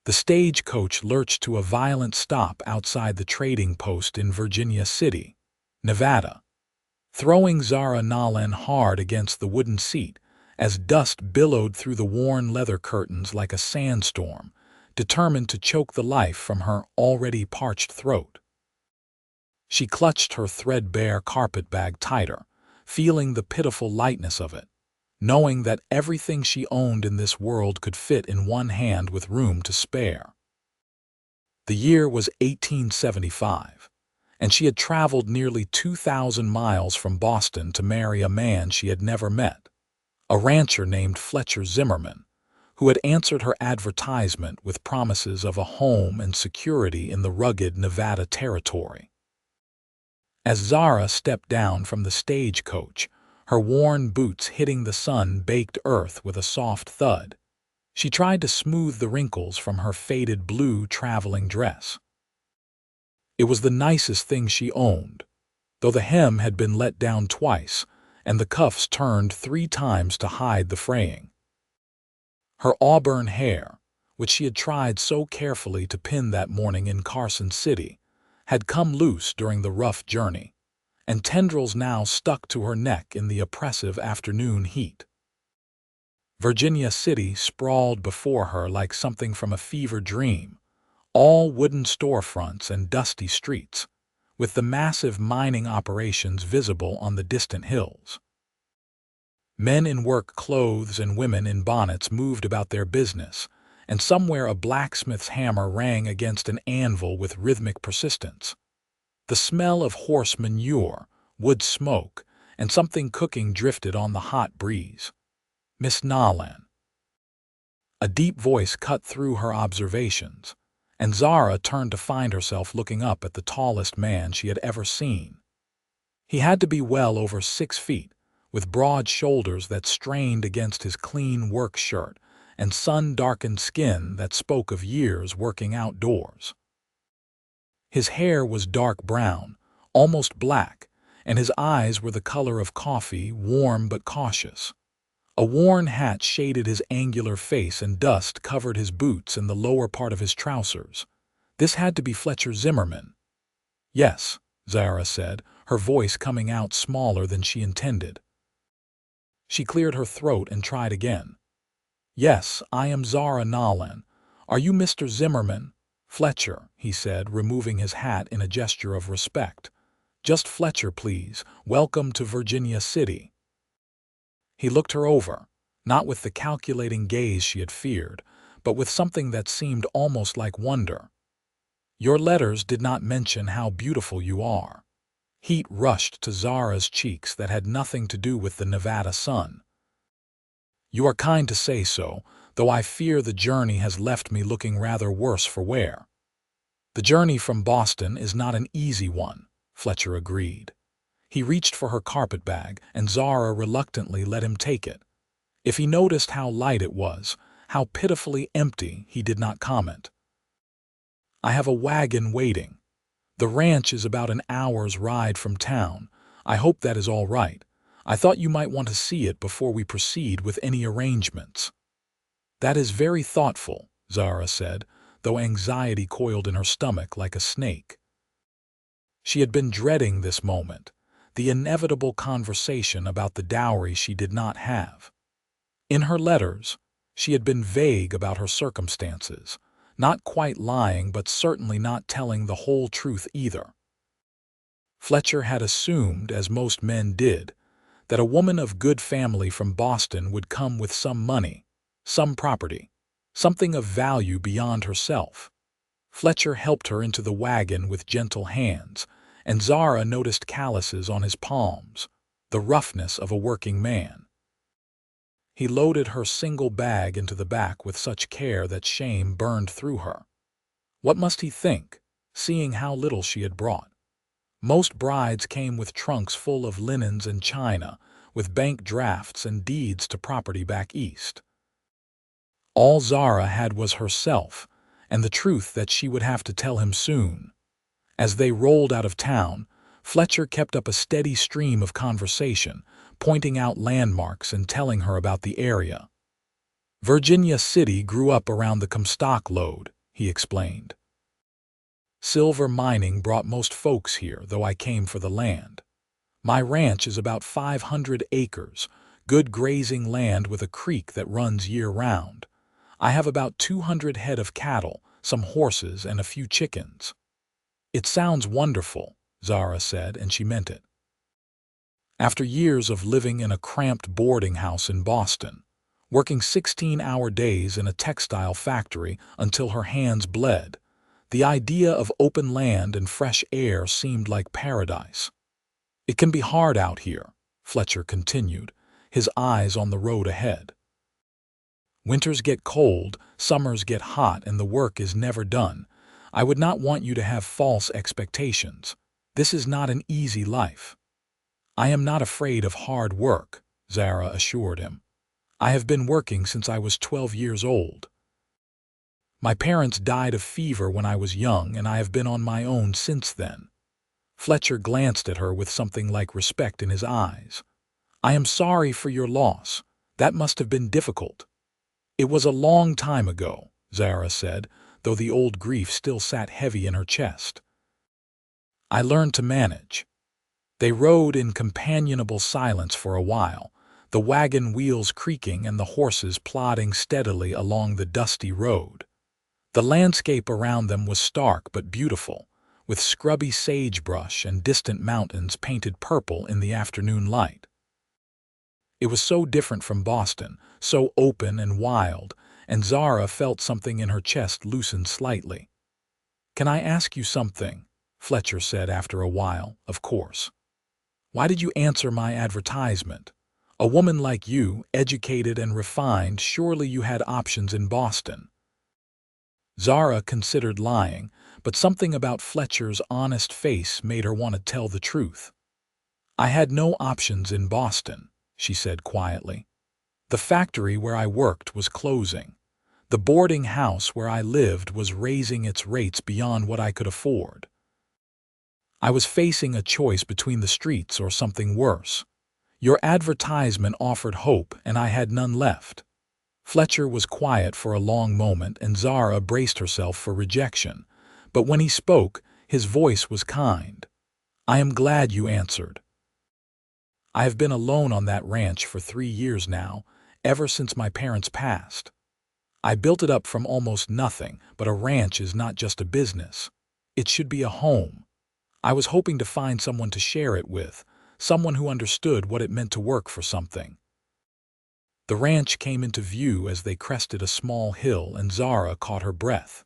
The stagecoach lurched to a violent stop outside the trading post in Virginia City, Nevada, throwing Zara Nolan hard against the wooden seat as dust billowed through the worn leather curtains like a sandstorm, determined to choke the life from her already parched throat. She clutched her threadbare carpetbag tighter, feeling the pitiful lightness of it, knowing that everything she owned in this world could fit in one hand with room to spare. The year was 1875, and she had traveled nearly 2,000 miles from Boston to marry a man she had never met, a rancher named Fletcher Zimmerman, who had answered her advertisement with promises of a home and security in the rugged Nevada territory. As Zara stepped down from the stagecoach, her worn boots hitting the sun-baked earth with a soft thud, she tried to smooth the wrinkles from her faded blue traveling dress. It was the nicest thing she owned, though the hem had been let down twice and the cuffs turned 3 times to hide the fraying. Her auburn hair, which she had tried so carefully to pin that morning in Carson City, had come loose during the rough journey, and tendrils now stuck to her neck in the oppressive afternoon heat. Virginia City sprawled before her like something from a fever dream, all wooden storefronts and dusty streets, with the massive mining operations visible on the distant hills. Men in work clothes and women in bonnets moved about their business, and somewhere a blacksmith's hammer rang against an anvil with rhythmic persistence. The smell of horse manure, wood smoke, and something cooking drifted on the hot breeze. "Miss Nolan." A deep voice cut through her observations, and Zara turned to find herself looking up at the tallest man she had ever seen. He had to be well over 6 feet, with broad shoulders that strained against his clean work shirt and sun-darkened skin that spoke of years working outdoors. His hair was dark brown, almost black, and his eyes were the color of coffee, warm but cautious. A worn hat shaded his angular face and dust covered his boots and the lower part of his trousers. This had to be Fletcher Zimmerman. "Yes," Zara said, her voice coming out smaller than she intended. She cleared her throat and tried again. "Yes, I am Zara Nolan. Are you Mr. Zimmerman?" "Fletcher," he said, removing his hat in a gesture of respect. "Just Fletcher, please. Welcome to Virginia City." He looked her over, not with the calculating gaze she had feared, but with something that seemed almost like wonder. "Your letters did not mention how beautiful you are." Heat rushed to Zara's cheeks that had nothing to do with the Nevada sun. "You are kind to say so, though I fear the journey has left me looking rather worse for wear." "The journey from Boston is not an easy one," Fletcher agreed. He reached for her carpetbag, and Zara reluctantly let him take it. If he noticed how light it was, how pitifully empty, he did not comment. "I have a wagon waiting. The ranch is about an hour's ride from town. I hope that is all right. I thought you might want to see it before we proceed with any arrangements." "That is very thoughtful," Zara said, though anxiety coiled in her stomach like a snake. She had been dreading this moment, the inevitable conversation about the dowry she did not have. In her letters, she had been vague about her circumstances, not quite lying but certainly not telling the whole truth either. Fletcher had assumed, as most men did, that a woman of good family from Boston would come with some money, some property, something of value beyond herself. Fletcher helped her into the wagon with gentle hands, and Zara noticed calluses on his palms, the roughness of a working man. He loaded her single bag into the back with such care that shame burned through her. What must he think, seeing how little she had brought? Most brides came with trunks full of linens and china, with bank drafts and deeds to property back east. All Zara had was herself, and the truth that she would have to tell him soon. As they rolled out of town, Fletcher kept up a steady stream of conversation, pointing out landmarks and telling her about the area. Virginia City grew up around the Comstock lode, he explained. Silver mining brought most folks here, though I came for the land. My ranch is about 500 acres, good grazing land with a creek that runs year-round. I have about 200 head of cattle, some horses, and a few chickens. It sounds wonderful, Zara said, and she meant it. After years of living in a cramped boarding house in Boston, working 16-hour days in a textile factory until her hands bled, the idea of open land and fresh air seemed like paradise. It can be hard out here, Fletcher continued, his eyes on the road ahead. Winters get cold, summers get hot, and the work is never done. I would not want you to have false expectations. This is not an easy life. I am not afraid of hard work, Zara assured him. I have been working since I was 12 years old. My parents died of fever when I was young, and I have been on my own since then. Fletcher glanced at her with something like respect in his eyes. I am sorry for your loss. That must have been difficult. It was a long time ago, Zara said, though the old grief still sat heavy in her chest. I learned to manage. They rode in companionable silence for a while, the wagon wheels creaking and the horses plodding steadily along the dusty road. The landscape around them was stark but beautiful, with scrubby sagebrush and distant mountains painted purple in the afternoon light. It was so different from Boston, so open and wild, and Zara felt something in her chest loosen slightly. "Can I ask you something?" Fletcher said after a while. "Of course. Why did you answer my advertisement? A woman like you, educated and refined, surely you had options in Boston." Zara considered lying, but something about Fletcher's honest face made her want to tell the truth. "I had no options in Boston," she said quietly. "The factory where I worked was closing. The boarding house where I lived was raising its rates beyond what I could afford. I was facing a choice between the streets or something worse. Your advertisement offered hope, and I had none left." Fletcher was quiet for a long moment, and Zara braced herself for rejection. But when he spoke, his voice was kind. "I am glad you answered. I have been alone on that ranch for 3 years now, ever since my parents passed. I built it up from almost nothing, but a ranch is not just a business. It should be a home. I was hoping to find someone to share it with, someone who understood what it meant to work for something." The ranch came into view as they crested a small hill, and Zara caught her breath.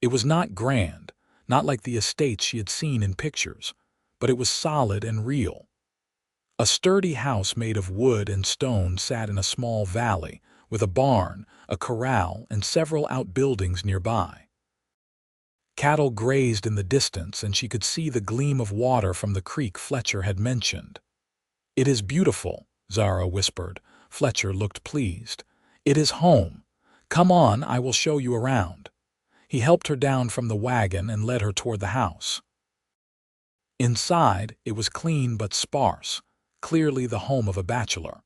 It was not grand, not like the estates she had seen in pictures, but it was solid and real. A sturdy house made of wood and stone sat in a small valley, with a barn, a corral, and several outbuildings nearby. Cattle grazed in the distance, and she could see the gleam of water from the creek Fletcher had mentioned. "It is beautiful," Zara whispered. Fletcher looked pleased. "It is home. Come on, I will show you around." He helped her down from the wagon and led her toward the house. Inside, it was clean but sparse, clearly the home of a bachelor.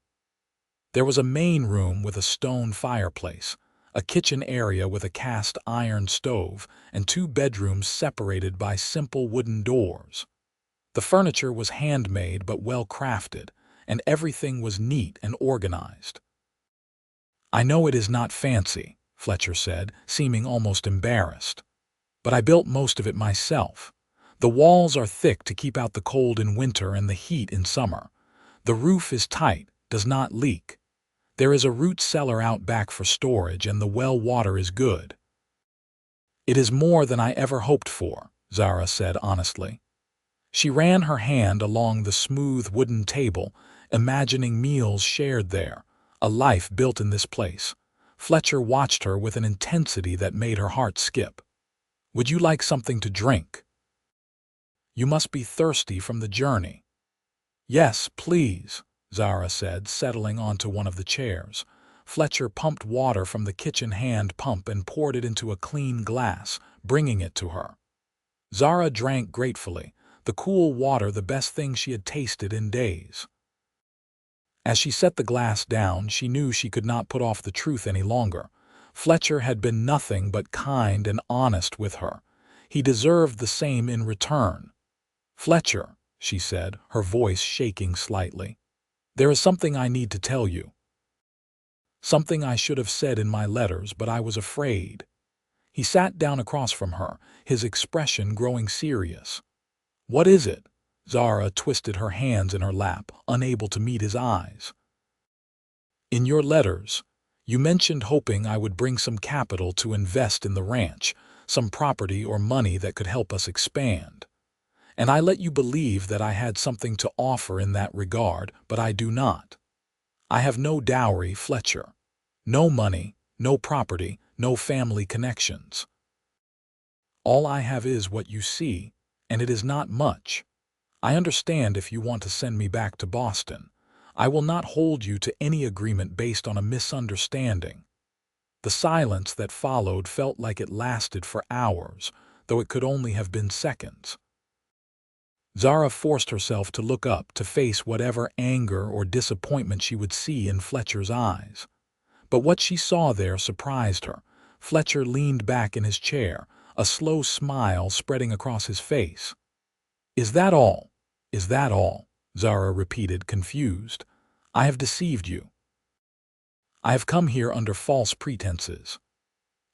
There was a main room with a stone fireplace, a kitchen area with a cast iron stove, and 2 bedrooms separated by simple wooden doors. The furniture was handmade but well crafted, and everything was neat and organized. "I know it is not fancy," Fletcher said, seeming almost embarrassed. "But I built most of it myself. The walls are thick to keep out the cold in winter and the heat in summer. The roof is tight, does not leak. There is a root cellar out back for storage, and the well water is good." "It is more than I ever hoped for," Zara said honestly. She ran her hand along the smooth wooden table, imagining meals shared there, a life built in this place. Fletcher watched her with an intensity that made her heart skip. "Would you like something to drink? You must be thirsty from the journey." "Yes, please," Zara said, settling onto one of the chairs. Fletcher pumped water from the kitchen hand pump and poured it into a clean glass, bringing it to her. Zara drank gratefully, the cool water the best thing she had tasted in days. As she set the glass down, she knew she could not put off the truth any longer. Fletcher had been nothing but kind and honest with her. He deserved the same in return. "Fletcher," she said, her voice shaking slightly, "there is something I need to tell you. Something I should have said in my letters, but I was afraid." He sat down across from her, his expression growing serious. "What is it?" Zara twisted her hands in her lap, unable to meet his eyes. "In your letters, you mentioned hoping I would bring some capital to invest in the ranch, some property or money that could help us expand. And I let you believe that I had something to offer in that regard, but I do not. I have no dowry, Fletcher. No money, no property, no family connections. All I have is what you see, and it is not much. I understand if you want to send me back to Boston. I will not hold you to any agreement based on a misunderstanding." The silence that followed felt like it lasted for hours, though it could only have been seconds. Zara forced herself to look up to face whatever anger or disappointment she would see in Fletcher's eyes. But what she saw there surprised her. Fletcher leaned back in his chair, a slow smile spreading across his face. "Is that all? Is that all?" Zara repeated, confused. "I have deceived you. I have come here under false pretenses."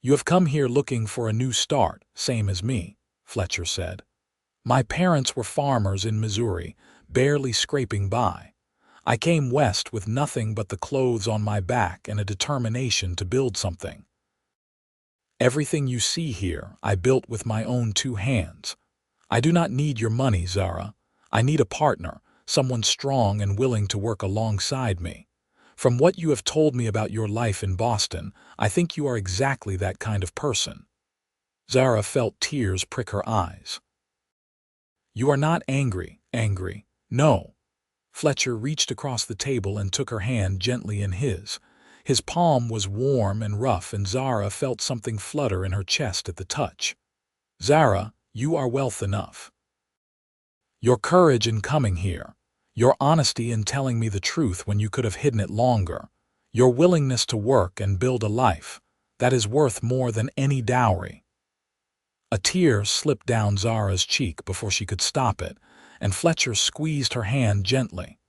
"You have come here looking for a new start, same as me," Fletcher said. "My parents were farmers in Missouri, barely scraping by. I came west with nothing but the clothes on my back and a determination to build something. Everything you see here I built with my own 2 hands. I do not need your money, Zara. I need a partner, someone strong and willing to work alongside me. From what you have told me about your life in Boston, I think you are exactly that kind of person." Zara felt tears prick her eyes. "You are not angry. No." Fletcher reached across the table and took her hand gently in his. His palm was warm and rough, and Zara felt something flutter in her chest at the touch. "Zara, you are wealth enough. Your courage in coming here, your honesty in telling me the truth when you could have hidden it longer, your willingness to work and build a life, that is worth more than any dowry." A tear slipped down Zara's cheek before she could stop it, and Fletcher squeezed her hand gently.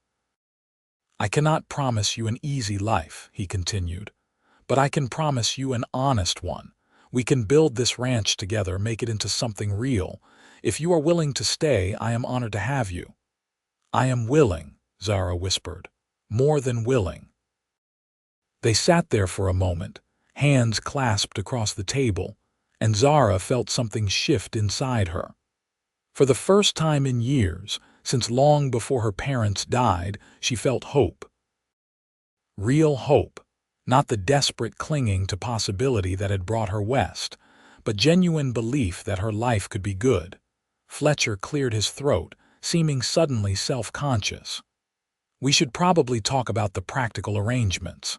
"I cannot promise you an easy life," he continued, "but I can promise you an honest one. We can build this ranch together, make it into something real. If you are willing to stay, I am honored to have you." "I am willing," Zara whispered. "More than willing." They sat there for a moment, hands clasped across the table, and Zara felt something shift inside her. For the first time in years, since long before her parents died, she felt hope. Real hope, not the desperate clinging to possibility that had brought her west, but genuine belief that her life could be good. Fletcher cleared his throat, seeming suddenly self-conscious. "We should probably talk about the practical arrangements.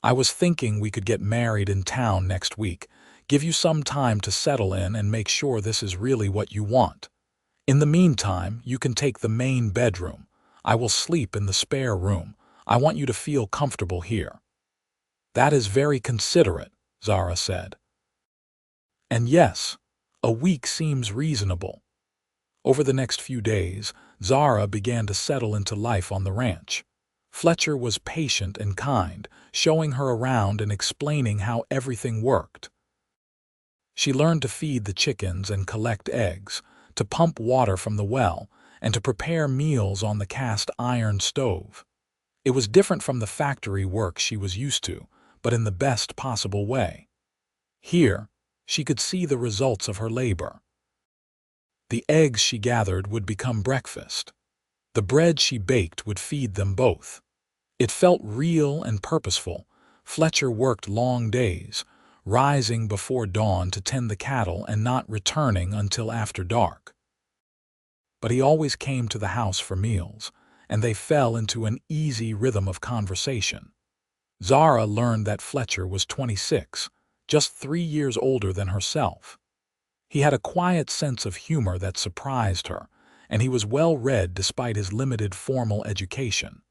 I was thinking we could get married in town next week, give you some time to settle in and make sure this is really what you want. In the meantime, you can take the main bedroom. I will sleep in the spare room. I want you to feel comfortable here." "That is very considerate," Zara said. "And yes, a week seems reasonable." Over the next few days, Zara began to settle into life on the ranch. Fletcher was patient and kind, showing her around and explaining how everything worked. She learned to feed the chickens and collect eggs, to pump water from the well, and to prepare meals on the cast iron stove. It was different from the factory work she was used to, but in the best possible way. Here, she could see the results of her labor. The eggs she gathered would become breakfast. The bread she baked would feed them both. It felt real and purposeful. Fletcher worked long days, rising before dawn to tend the cattle and not returning until after dark. But he always came to the house for meals, and they fell into an easy rhythm of conversation. Zara learned that Fletcher was 26, just 3 years older than herself. He had a quiet sense of humor that surprised her, and he was well-read despite his limited formal education.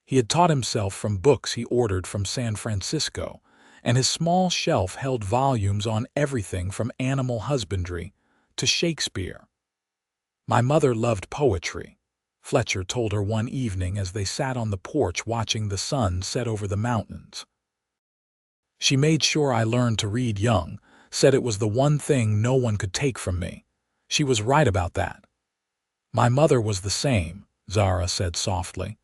He had taught himself from books he ordered from San Francisco, and his small shelf held volumes on everything from animal husbandry to Shakespeare. "My mother loved poetry," Fletcher told her one evening as they sat on the porch watching the sun set over the mountains. "She made sure I learned to read young, said it was the one thing no one could take from me. She was right about that." "My mother was the same," Zara said softly.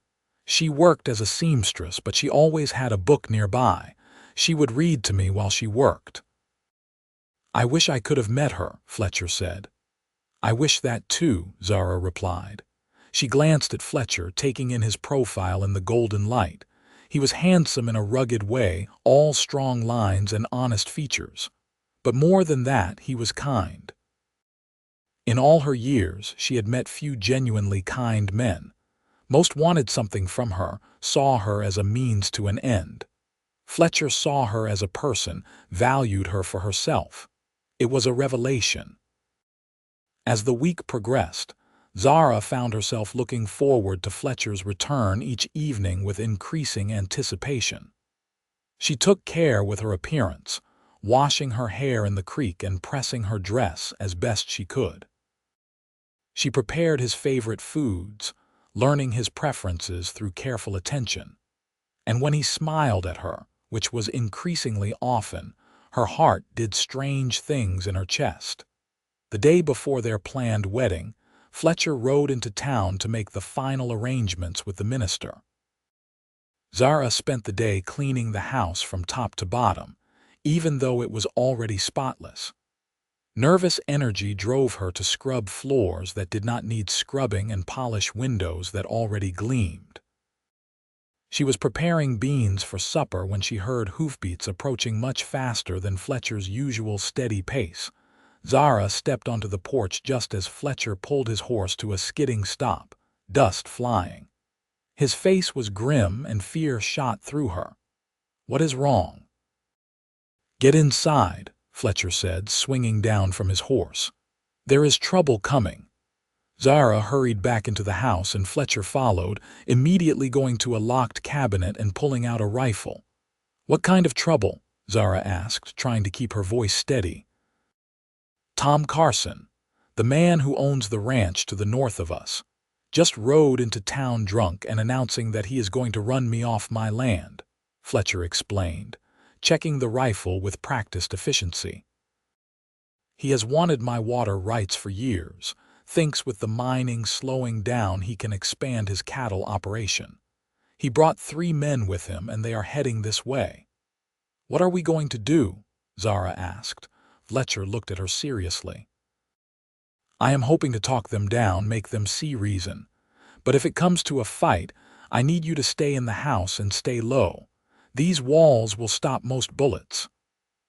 "She worked as a seamstress, but she always had a book nearby. She would read to me while she worked." "I wish I could have met her," Fletcher said. "I wish that too," Zara replied. She glanced at Fletcher, taking in his profile in the golden light. He was handsome in a rugged way, all strong lines and honest features. But more than that, he was kind. In all her years, she had met few genuinely kind men. Most wanted something from her, saw her as a means to an end. Fletcher saw her as a person, valued her for herself. It was a revelation. As the week progressed, Zara found herself looking forward to Fletcher's return each evening with increasing anticipation. She took care with her appearance, washing her hair in the creek and pressing her dress as best she could. She prepared his favorite foods, learning his preferences through careful attention. And when he smiled at her, which was increasingly often, her heart did strange things in her chest. The day before their planned wedding, Fletcher rode into town to make the final arrangements with the minister. Zara spent the day cleaning the house from top to bottom, even though it was already spotless. Nervous energy drove her to scrub floors that did not need scrubbing and polish windows that already gleamed. She was preparing beans for supper when she heard hoofbeats approaching much faster than Fletcher's usual steady pace. Zara stepped onto the porch just as Fletcher pulled his horse to a skidding stop, dust flying. His face was grim and fear shot through her. "What is wrong?" "Get inside," Fletcher said, swinging down from his horse. "There is trouble coming." Zara hurried back into the house and Fletcher followed, immediately going to a locked cabinet and pulling out a rifle. "What kind of trouble?" Zara asked, trying to keep her voice steady. "Tom Carson, the man who owns the ranch to the north of us, just rode into town drunk and announcing that he is going to run me off my land," Fletcher explained, checking the rifle with practiced efficiency. "He has wanted my water rights for years, thinks with the mining slowing down he can expand his cattle operation. He brought 3 men with him and they are heading this way." "What are we going to do?" Zara asked. Fletcher looked at her seriously. "I am hoping to talk them down, make them see reason. But if it comes to a fight, I need you to stay in the house and stay low. These walls will stop most bullets."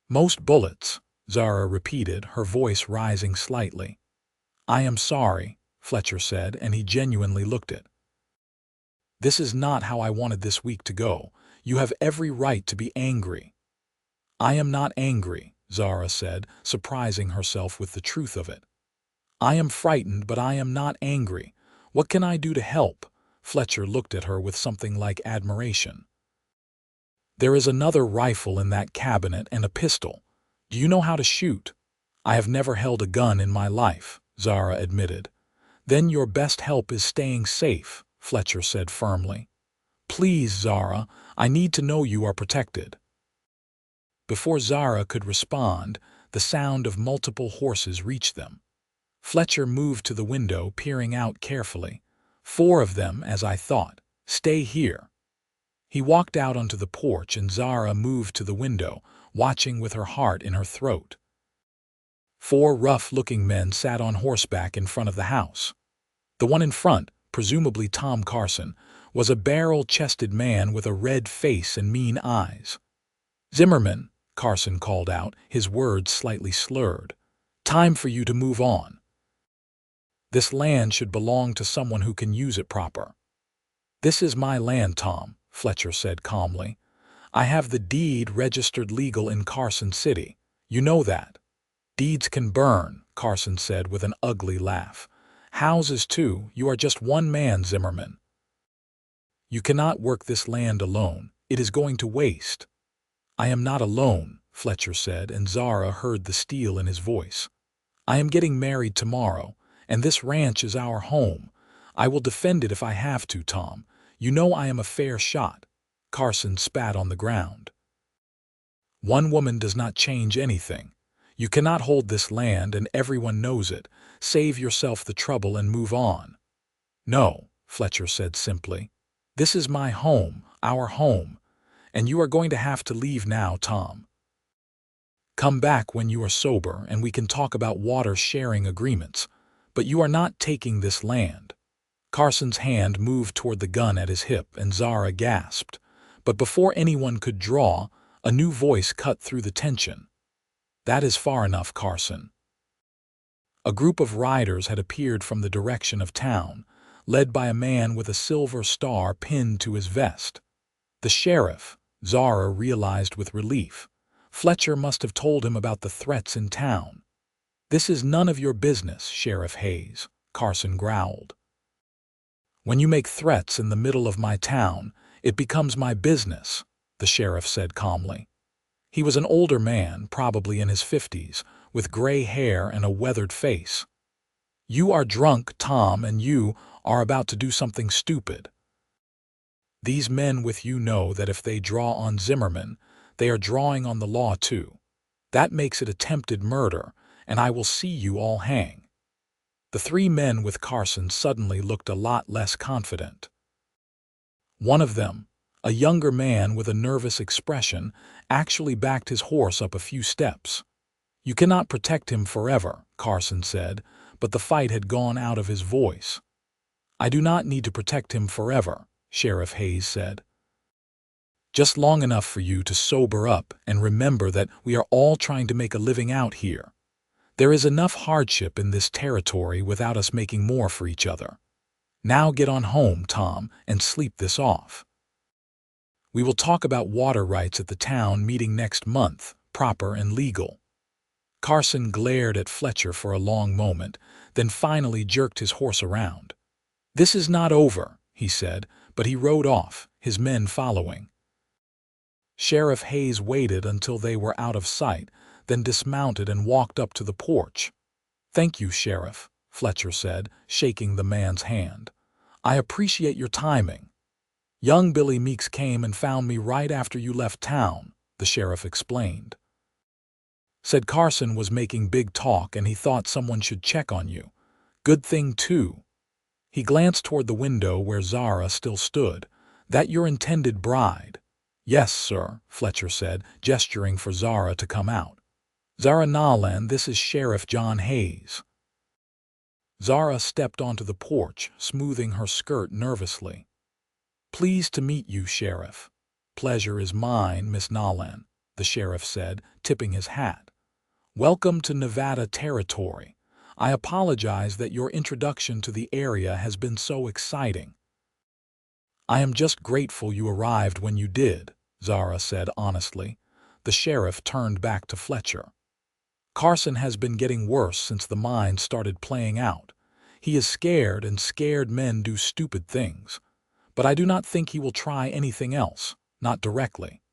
"Most bullets," Zara repeated, her voice rising slightly. "I am sorry," Fletcher said, and he genuinely looked it. "This is not how I wanted this week to go. You have every right to be angry." "I am not angry," Zara said, surprising herself with the truth of it. "I am frightened, but I am not angry. What can I do to help?" Fletcher looked at her with something like admiration. "There is another rifle in that cabinet and a pistol. Do you know how to shoot?" "I have never held a gun in my life," Zara admitted. "Then your best help is staying safe," Fletcher said firmly. "Please, Zara, I need to know you are protected." Before Zara could respond, the sound of multiple horses reached them. Fletcher moved to the window, peering out carefully. "4 of them, as I thought. Stay here." He walked out onto the porch and Zara moved to the window, watching with her heart in her throat. 4 rough-looking men sat on horseback in front of the house. The one in front, presumably Tom Carson, was a barrel-chested man with a red face and mean eyes. "Zimmerman," Carson called out, his words slightly slurred. "Time for you to move on. This land should belong to someone who can use it proper." "This is my land, Tom," Fletcher said calmly. "I have the deed registered legal in Carson City. You know that." "Deeds can burn," Carson said with an ugly laugh. "Houses too. You are just one man, Zimmerman." You cannot work this land alone. It is going to waste. I am not alone, Fletcher said, and Zara heard the steel in his voice. I am getting married tomorrow, and this ranch is our home. I will defend it if I have to, Tom. You know I am a fair shot. Carson spat on the ground. One woman does not change anything. You cannot hold this land, and everyone knows it. Save yourself the trouble and move on. No, Fletcher said simply. This is my home, our home, and you are going to have to leave now, Tom. Come back when you are sober and we can talk about water-sharing agreements, but you are not taking this land. Carson's hand moved toward the gun at his hip, and Zara gasped. But before anyone could draw, a new voice cut through the tension. That is far enough, Carson. A group of riders had appeared from the direction of town, led by a man with a silver star pinned to his vest. The sheriff, Zara realized with relief. Fletcher must have told him about the threats in town. This is none of your business, Sheriff Hayes, Carson growled. When you make threats in the middle of my town, it becomes my business, the sheriff said calmly. He was an older man, probably in his 50s, with gray hair and a weathered face. You are drunk, Tom, and you are about to do something stupid. These men with you know that if they draw on Zimmerman, they are drawing on the law too. That makes it attempted murder, and I will see you all hang. The three men with Carson suddenly looked a lot less confident. One of them, a younger man with a nervous expression, actually backed his horse up a few steps. You cannot protect him forever, Carson said, but the fight had gone out of his voice. I do not need to protect him forever, Sheriff Hayes said. Just long enough for you to sober up and remember that we are all trying to make a living out here. There is enough hardship in this territory without us making more for each other. Now get on home, Tom, and sleep this off. We will talk about water rights at the town meeting next month, proper and legal. Carson glared at Fletcher for a long moment, then finally jerked his horse around. This is not over, he said, but he rode off, his men following. Sheriff Hayes waited until they were out of sight, then dismounted and walked up to the porch. Thank you, Sheriff, Fletcher said, shaking the man's hand. I appreciate your timing. Young Billy Meeks came and found me right after you left town, the sheriff explained. Said Carson was making big talk and he thought someone should check on you. Good thing, too. He glanced toward the window where Zara still stood. That your intended bride? Yes, sir, Fletcher said, gesturing for Zara to come out. Zara Nolan, this is Sheriff John Hayes. Zara stepped onto the porch, smoothing her skirt nervously. Pleased to meet you, Sheriff. Pleasure is mine, Miss Nolan, the sheriff said, tipping his hat. Welcome to Nevada territory. I apologize that your introduction to the area has been so exciting. I am just grateful you arrived when you did, Zara said honestly. The sheriff turned back to Fletcher. Carson has been getting worse since the mine started playing out. He is scared, and scared men do stupid things. But I do not think he will try anything else, not directly.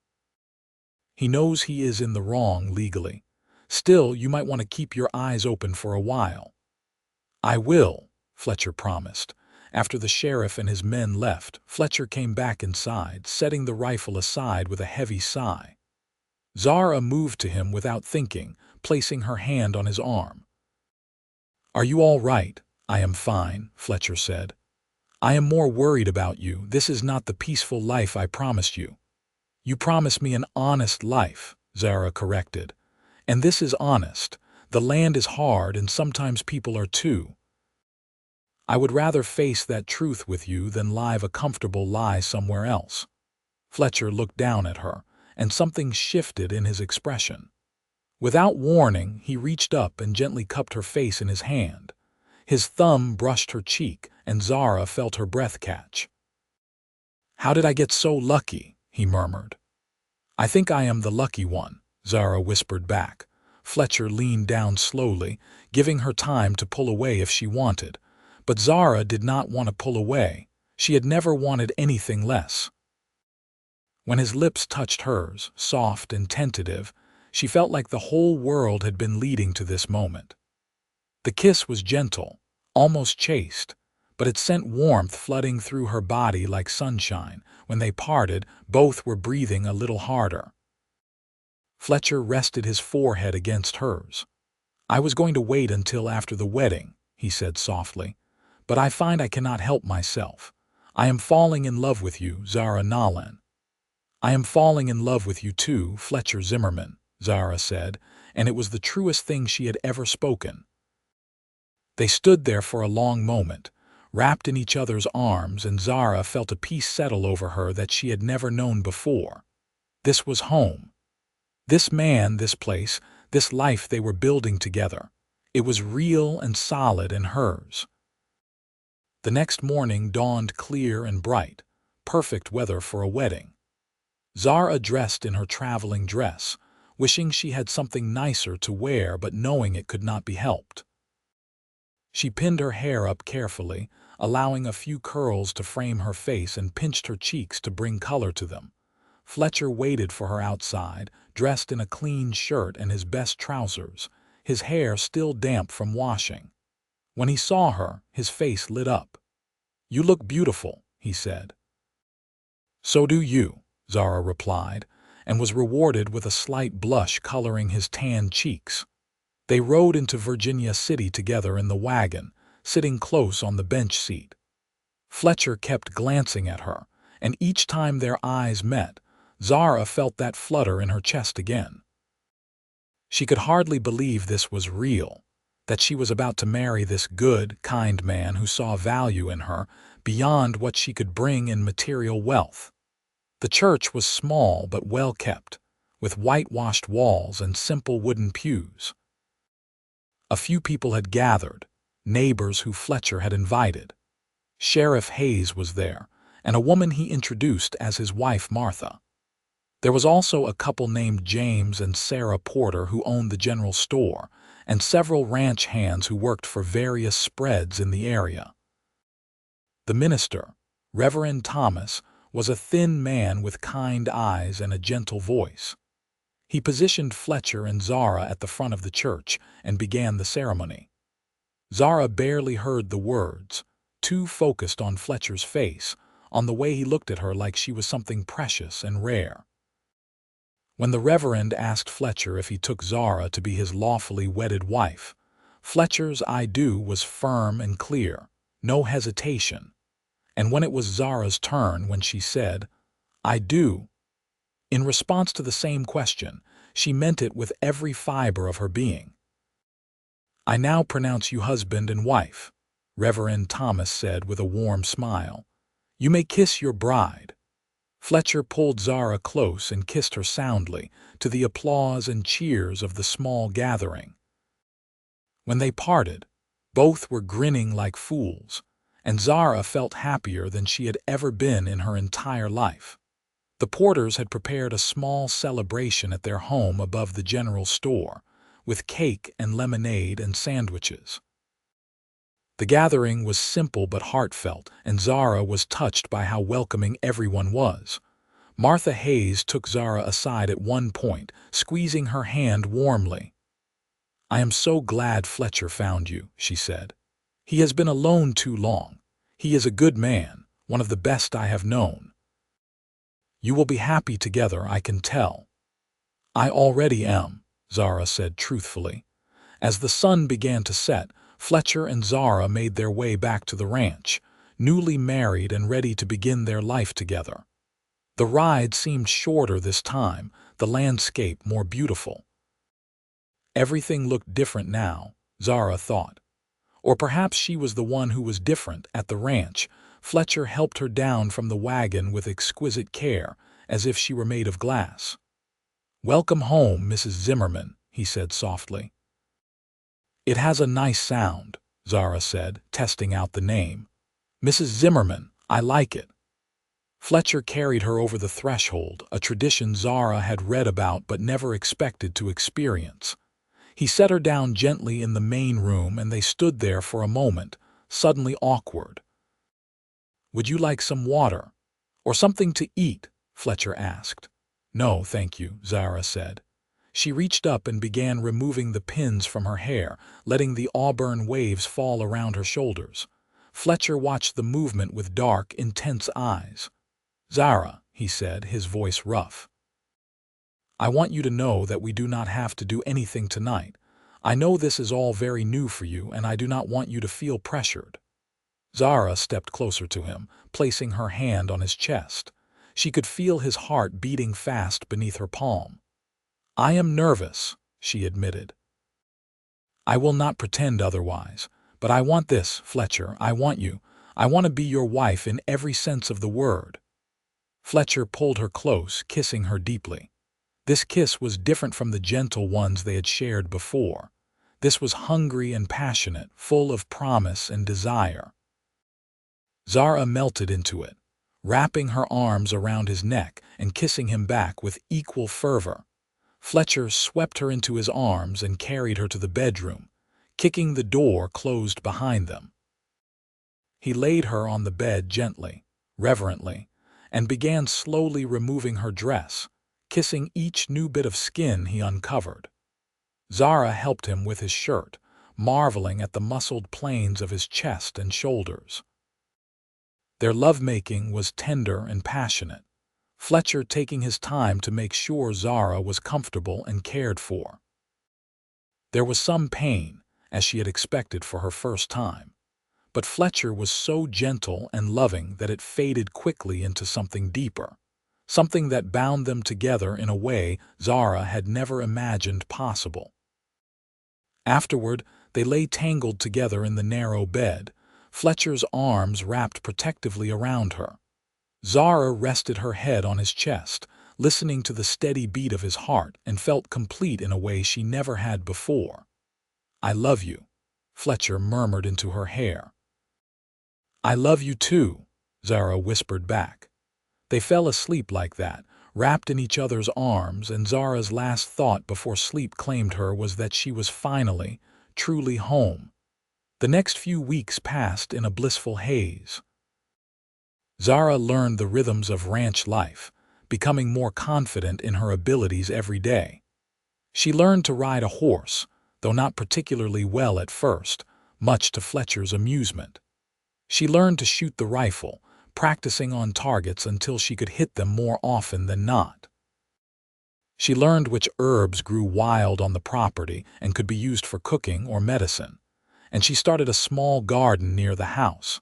He knows he is in the wrong legally. Still, you might want to keep your eyes open for a while. I will, Fletcher promised. After the sheriff and his men left, Fletcher came back inside, setting the rifle aside with a heavy sigh. Zara moved to him without thinking, placing her hand on his arm. Are you all right? I am fine, Fletcher said. I am more worried about you. This is not the peaceful life I promised you. You promised me an honest life, Zara corrected. And this is honest. The land is hard and sometimes people are too. I would rather face that truth with you than live a comfortable lie somewhere else. Fletcher looked down at her, and something shifted in his expression. Without warning, he reached up and gently cupped her face in his hand. His thumb brushed her cheek, and Zara felt her breath catch. How did I get so lucky? He murmured. I think I am the lucky one, Zara whispered back. Fletcher leaned down slowly, giving her time to pull away if she wanted. But Zara did not want to pull away. She had never wanted anything less. When his lips touched hers, soft and tentative, she felt like the whole world had been leading to this moment. The kiss was gentle, almost chaste, but it sent warmth flooding through her body like sunshine. When they parted, both were breathing a little harder. Fletcher rested his forehead against hers. "I was going to wait until after the wedding," he said softly, "but I find I cannot help myself. I am falling in love with you, Zara Nolan." "I am falling in love with you too, Fletcher Zimmerman," Zara said, and it was the truest thing she had ever spoken. They stood there for a long moment, wrapped in each other's arms, and Zara felt a peace settle over her that she had never known before. This was home. This man, this place, this life they were building together. It was real and solid and hers. The next morning dawned clear and bright, perfect weather for a wedding. Zara dressed in her traveling dress, wishing she had something nicer to wear but knowing it could not be helped. She pinned her hair up carefully, allowing a few curls to frame her face, and pinched her cheeks to bring color to them. Fletcher waited for her outside, dressed in a clean shirt and his best trousers, his hair still damp from washing. When he saw her, his face lit up. "You look beautiful," he said. "So do you," Zara replied, and was rewarded with a slight blush coloring his tanned cheeks. They rode into Virginia City together in the wagon, sitting close on the bench seat. Fletcher kept glancing at her, and each time their eyes met, Zara felt that flutter in her chest again. She could hardly believe this was real, that she was about to marry this good, kind man who saw value in her beyond what she could bring in material wealth. The church was small but well kept, with whitewashed walls and simple wooden pews. A few people had gathered, neighbors who Fletcher had invited. Sheriff Hayes was there, and a woman he introduced as his wife Martha. There was also a couple named James and Sarah Porter who owned the general store, and several ranch hands who worked for various spreads in the area. The minister, Reverend Thomas, was a thin man with kind eyes and a gentle voice. He positioned Fletcher and Zara at the front of the church and began the ceremony. Zara barely heard the words, too focused on Fletcher's face, on the way he looked at her like she was something precious and rare. When the Reverend asked Fletcher if he took Zara to be his lawfully wedded wife, Fletcher's "I do" was firm and clear, no hesitation. And when it was Zara's turn, when she said, "I do," in response to the same question, she meant it with every fiber of her being. "I now pronounce you husband and wife," Reverend Thomas said with a warm smile. "You may kiss your bride." Fletcher pulled Zara close and kissed her soundly, to the applause and cheers of the small gathering. When they parted, both were grinning like fools, and Zara felt happier than she had ever been in her entire life. The Porters had prepared a small celebration at their home above the general store, with cake and lemonade and sandwiches. The gathering was simple but heartfelt, and Zara was touched by how welcoming everyone was. Martha Hayes took Zara aside at one point, squeezing her hand warmly. "I am so glad Fletcher found you," she said. "He has been alone too long. He is a good man, one of the best I have known. You will be happy together, I can tell." "I already am," Zara said truthfully. As the sun began to set, Fletcher and Zara made their way back to the ranch, newly married and ready to begin their life together. The ride seemed shorter this time, the landscape more beautiful. Everything looked different now, Zara thought. Or perhaps she was the one who was different. At the ranch, Fletcher helped her down from the wagon with exquisite care, as if she were made of glass. "Welcome home, Mrs. Zimmerman," he said softly. "It has a nice sound," Zara said, testing out the name. "Mrs. Zimmerman, I like it." Fletcher carried her over the threshold, a tradition Zara had read about but never expected to experience. He set her down gently in the main room, and they stood there for a moment, suddenly awkward. Would you like some water? Or something to eat? Fletcher asked. No, thank you, Zara said. She reached up and began removing the pins from her hair, letting the auburn waves fall around her shoulders. Fletcher watched the movement with dark, intense eyes. Zara, he said, his voice rough. I want you to know that we do not have to do anything tonight. I know this is all very new for you, and I do not want you to feel pressured. Zara stepped closer to him, placing her hand on his chest. She could feel his heart beating fast beneath her palm. I am nervous, she admitted. I will not pretend otherwise. But I want this, Fletcher, I want you. I want to be your wife in every sense of the word. Fletcher pulled her close, kissing her deeply. This kiss was different from the gentle ones they had shared before. This was hungry and passionate, full of promise and desire. Zara melted into it, wrapping her arms around his neck and kissing him back with equal fervor. Fletcher swept her into his arms and carried her to the bedroom, kicking the door closed behind them. He laid her on the bed gently, reverently, and began slowly removing her dress, kissing each new bit of skin he uncovered. Zara helped him with his shirt, marveling at the muscled planes of his chest and shoulders. Their lovemaking was tender and passionate, Fletcher taking his time to make sure Zara was comfortable and cared for. There was some pain, as she had expected for her first time, but Fletcher was so gentle and loving that it faded quickly into something deeper, something that bound them together in a way Zara had never imagined possible. Afterward, they lay tangled together in the narrow bed, Fletcher's arms wrapped protectively around her. Zara rested her head on his chest, listening to the steady beat of his heart, and felt complete in a way she never had before. I love you, Fletcher murmured into her hair. I love you too, Zara whispered back. They fell asleep like that, wrapped in each other's arms, and Zara's last thought before sleep claimed her was that she was finally, truly home. The next few weeks passed in a blissful haze. Zara learned the rhythms of ranch life, becoming more confident in her abilities every day. She learned to ride a horse, though not particularly well at first, much to Fletcher's amusement. She learned to shoot the rifle, practicing on targets until she could hit them more often than not. She learned which herbs grew wild on the property and could be used for cooking or medicine, and she started a small garden near the house.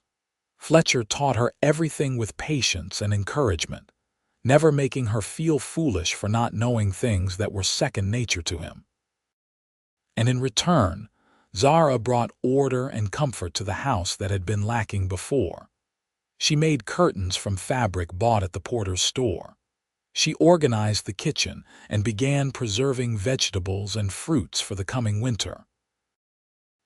Fletcher taught her everything with patience and encouragement, never making her feel foolish for not knowing things that were second nature to him. And in return, Zara brought order and comfort to the house that had been lacking before. She made curtains from fabric bought at the porter's store. She organized the kitchen and began preserving vegetables and fruits for the coming winter.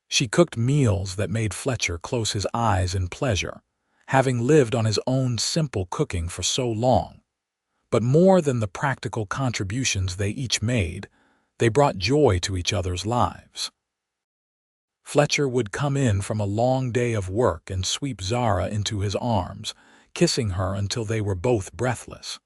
She cooked meals that made Fletcher close his eyes in pleasure, having lived on his own simple cooking for so long. But more than the practical contributions they each made, they brought joy to each other's lives. Fletcher would come in from a long day of work and sweep Zara into his arms, kissing her until they were both breathless.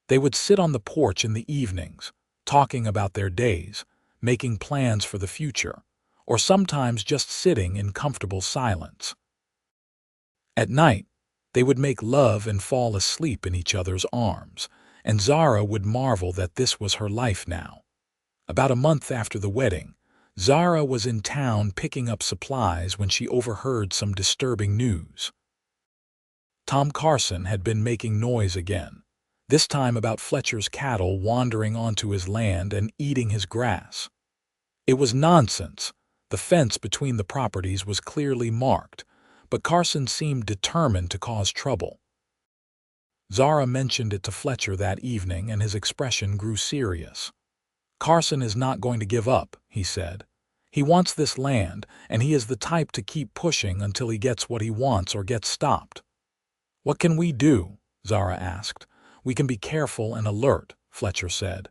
They would sit on the porch in the evenings, talking about their days, making plans for the future, or sometimes just sitting in comfortable silence. At night, they would make love and fall asleep in each other's arms, and Zara would marvel that this was her life now. About a month after the wedding, Zara was in town picking up supplies when she overheard some disturbing news. Tom Carson had been making noise again, this time about Fletcher's cattle wandering onto his land and eating his grass. It was nonsense. The fence between the properties was clearly marked, but Carson seemed determined to cause trouble. Zara mentioned it to Fletcher that evening, and his expression grew serious. Carson is not going to give up, he said. He wants this land, and he is the type to keep pushing until he gets what he wants or gets stopped. What can we do? Zara asked. We can be careful and alert, Fletcher said.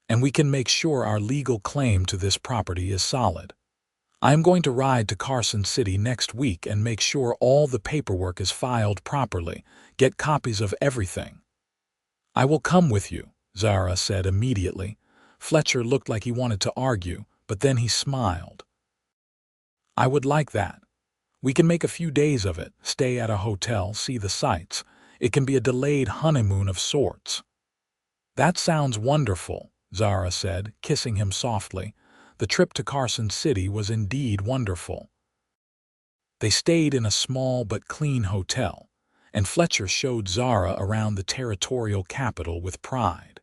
And we can make sure our legal claim to this property is solid. I am going to ride to Carson City next week and make sure all the paperwork is filed properly, get copies of everything. I will come with you, Zara said immediately. Fletcher looked like he wanted to argue, but then he smiled. I would like that. We can make a few days of it, stay at a hotel, see the sights. It can be a delayed honeymoon of sorts. That sounds wonderful, Zara said, kissing him softly. The trip to Carson City was indeed wonderful. They stayed in a small but clean hotel, and Fletcher showed Zara around the territorial capital with pride.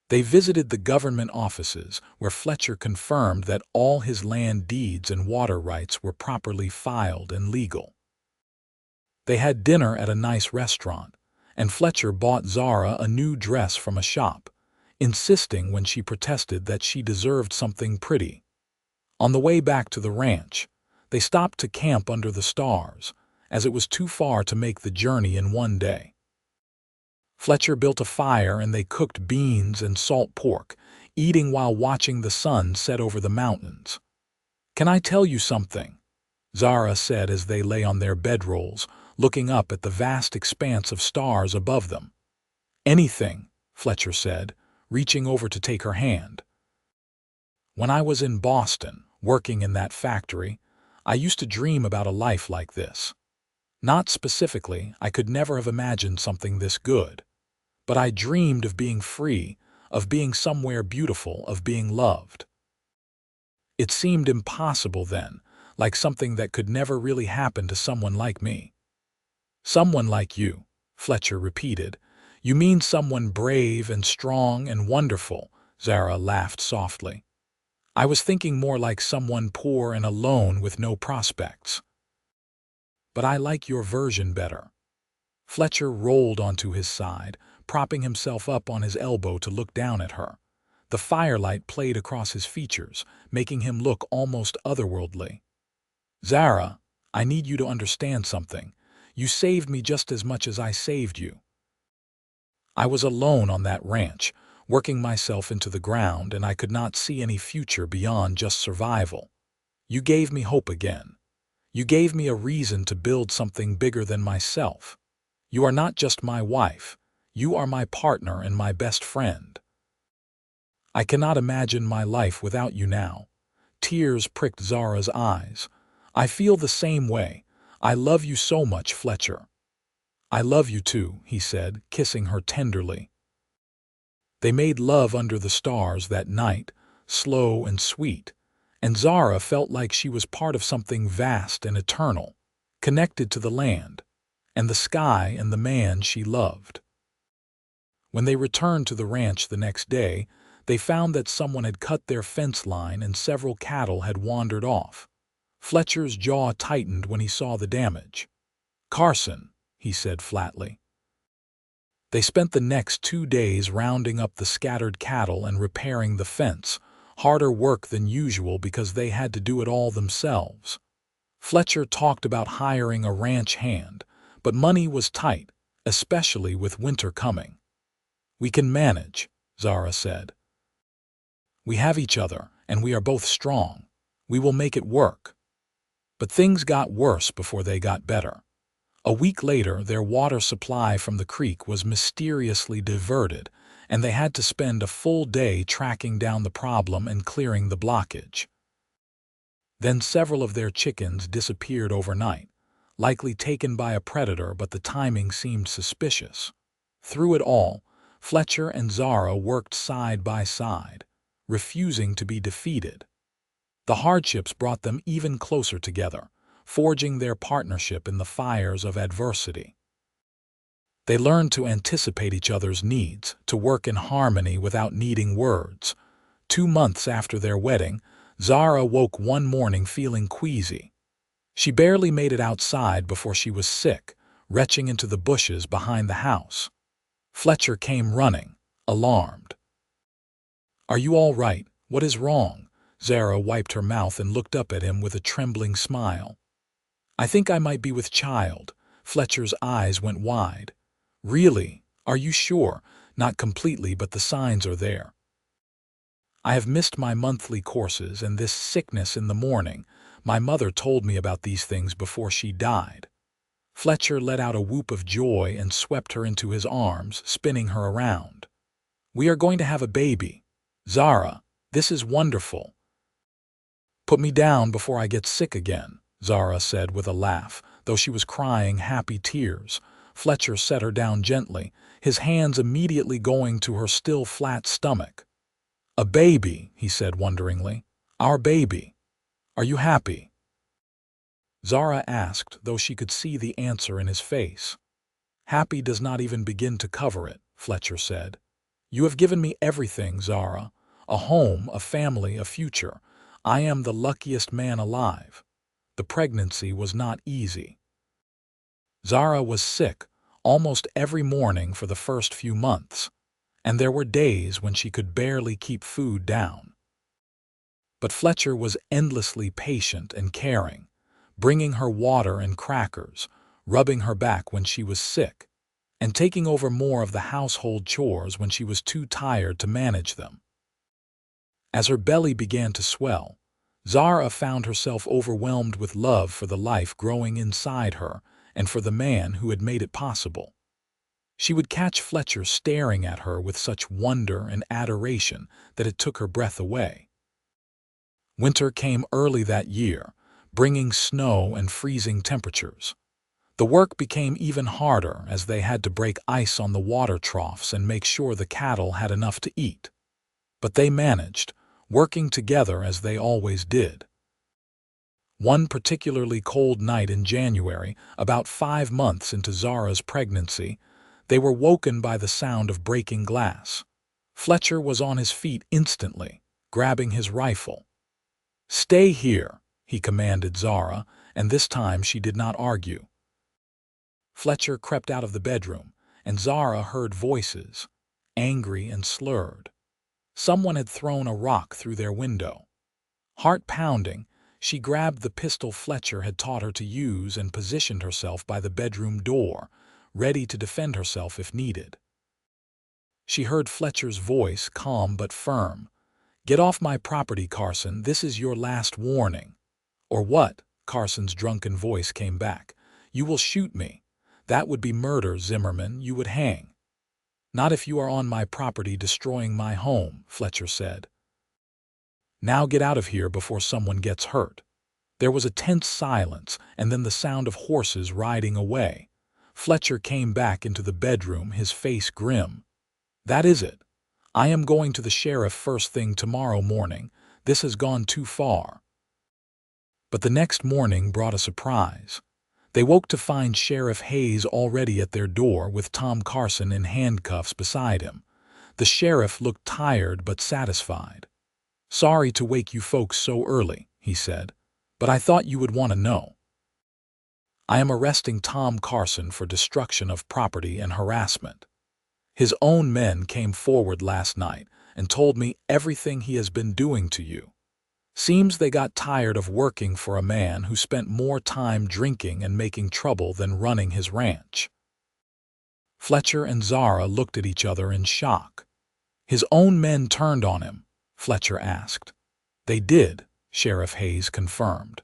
They visited the government offices, where Fletcher confirmed that all his land deeds and water rights were properly filed and legal. They had dinner at a nice restaurant, and Fletcher bought Zara a new dress from a shop, insisting when she protested that she deserved something pretty. On the way back to the ranch, they stopped to camp under the stars, as it was too far to make the journey in one day. Fletcher built a fire and they cooked beans and salt pork, eating while watching the sun set over the mountains. "Can I tell you something?" Zara said as they lay on their bedrolls, looking up at the vast expanse of stars above them. "Anything," Fletcher said, reaching over to take her hand. "When I was in Boston, working in that factory, I used to dream about a life like this. Not specifically, I could never have imagined something this good. But I dreamed of being free, of being somewhere beautiful, of being loved. It seemed impossible then, like something that could never really happen to someone like me." "Someone like you," Fletcher repeated. "You mean someone brave and strong and wonderful," Zara laughed softly. "I was thinking more like someone poor and alone with no prospects. But I like your version better." Fletcher rolled onto his side, propping himself up on his elbow to look down at her. The firelight played across his features, making him look almost otherworldly. "Zara, I need you to understand something. You saved me just as much as I saved you. I was alone on that ranch, working myself into the ground, and I could not see any future beyond just survival. You gave me hope again. You gave me a reason to build something bigger than myself. You are not just my wife. You are my partner and my best friend. I cannot imagine my life without you now." Tears pricked Zara's eyes. "I feel the same way. I love you so much, Fletcher." "I love you too," he said, kissing her tenderly. They made love under the stars that night, slow and sweet, and Zara felt like she was part of something vast and eternal, connected to the land, and the sky and the man she loved. When they returned to the ranch the next day, they found that someone had cut their fence line and several cattle had wandered off. Fletcher's jaw tightened when he saw the damage. "Carson," he said flatly. They spent the next 2 days rounding up the scattered cattle and repairing the fence, harder work than usual because they had to do it all themselves. Fletcher talked about hiring a ranch hand, but money was tight, especially with winter coming. "We can manage," Zara said. "We have each other, and we are both strong. We will make it work." But things got worse before they got better. A week later, their water supply from the creek was mysteriously diverted, and they had to spend a full day tracking down the problem and clearing the blockage. Then several of their chickens disappeared overnight, likely taken by a predator, but the timing seemed suspicious. Through it all, Fletcher and Zara worked side by side, refusing to be defeated. The hardships brought them even closer together, forging their partnership in the fires of adversity. They learned to anticipate each other's needs, to work in harmony without needing words. 2 months after their wedding, Zara woke one morning feeling queasy. She barely made it outside before she was sick, retching into the bushes behind the house. Fletcher came running, alarmed. "Are you all right? What is wrong?" Zara wiped her mouth and looked up at him with a trembling smile. "I think I might be with child." Fletcher's eyes went wide. "Really? Are you sure?" "Not completely, but the signs are there." I have missed my monthly courses and this sickness in the morning. My mother told me about these things before she died." Fletcher let out a whoop of joy and swept her into his arms, spinning her around. "We are going to have a baby. Zara, this is wonderful." "Put me down before I get sick again," Zara said with a laugh, though she was crying happy tears. Fletcher set her down gently, his hands immediately going to her still flat stomach. "A baby," he said wonderingly. "Our baby. Are you happy?" Zara asked, though she could see the answer in his face. "Happy does not even begin to cover it," Fletcher said. "You have given me everything, Zara. A home, a family, a future. I am the luckiest man alive." The pregnancy was not easy. Zara was sick almost every morning for the first few months, and there were days when she could barely keep food down. But Fletcher was endlessly patient and caring, bringing her water and crackers, rubbing her back when she was sick, and taking over more of the household chores when she was too tired to manage them. As her belly began to swell, Zara found herself overwhelmed with love for the life growing inside her and for the man who had made it possible. She would catch Fletcher staring at her with such wonder and adoration that it took her breath away. Winter came early that year, bringing snow and freezing temperatures. The work became even harder as they had to break ice on the water troughs and make sure the cattle had enough to eat. But they managed, working together as they always did. One particularly cold night in January, about 5 months into Zara's pregnancy, they were woken by the sound of breaking glass. Fletcher was on his feet instantly, grabbing his rifle. "Stay here," he commanded Zara, and this time she did not argue. Fletcher crept out of the bedroom, and Zara heard voices, angry and slurred. Someone had thrown a rock through their window. Heart pounding, she grabbed the pistol Fletcher had taught her to use and positioned herself by the bedroom door, ready to defend herself if needed. She heard Fletcher's voice, calm but firm. "Get off my property, Carson. This is your last warning." "Or what?" Carson's drunken voice came back. "You will shoot me. That would be murder, Zimmerman. You would hang." "Not if you are on my property destroying my home," Fletcher said. "Now get out of here before someone gets hurt." There was a tense silence, and then the sound of horses riding away. Fletcher came back into the bedroom, his face grim. "That is it. I am going to the sheriff first thing tomorrow morning. This has gone too far." But the next morning brought a surprise. They woke to find Sheriff Hayes already at their door with Tom Carson in handcuffs beside him. The sheriff looked tired but satisfied. "Sorry to wake you folks so early," he said, "but I thought you would want to know. I am arresting Tom Carson for destruction of property and harassment. His own men came forward last night and told me everything he has been doing to you. Seems they got tired of working for a man who spent more time drinking and making trouble than running his ranch." Fletcher and Zara looked at each other in shock. "His own men turned on him?" Fletcher asked. "They did," Sheriff Hayes confirmed.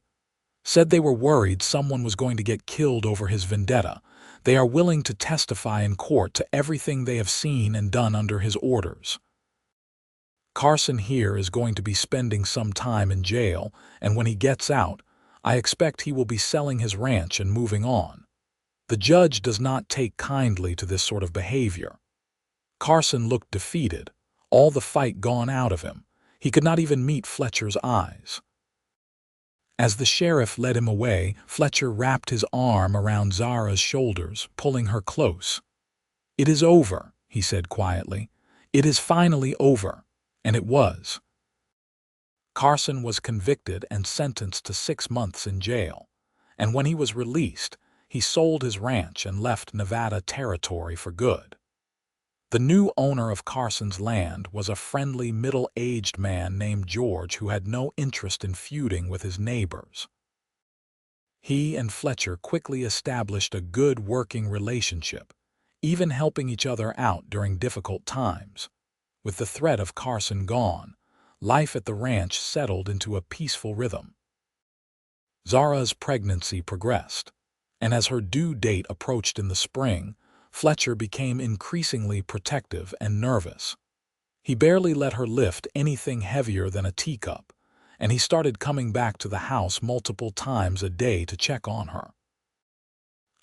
"Said they were worried someone was going to get killed over his vendetta. They are willing to testify in court to everything they have seen and done under his orders. Carson here is going to be spending some time in jail, and when he gets out, I expect he will be selling his ranch and moving on. The judge does not take kindly to this sort of behavior." Carson looked defeated, all the fight gone out of him. He could not even meet Fletcher's eyes. As the sheriff led him away, Fletcher wrapped his arm around Zara's shoulders, pulling her close. "It is over," he said quietly. "It is finally over." And it was. Carson was convicted and sentenced to 6 months in jail, and when he was released, he sold his ranch and left Nevada territory for good. The new owner of Carson's land was a friendly, middle-aged man named George who had no interest in feuding with his neighbors. He and Fletcher quickly established a good working relationship, even helping each other out during difficult times. With the threat of Carson gone, life at the ranch settled into a peaceful rhythm. Zara's pregnancy progressed, and as her due date approached in the spring, Fletcher became increasingly protective and nervous. He barely let her lift anything heavier than a teacup, and he started coming back to the house multiple times a day to check on her.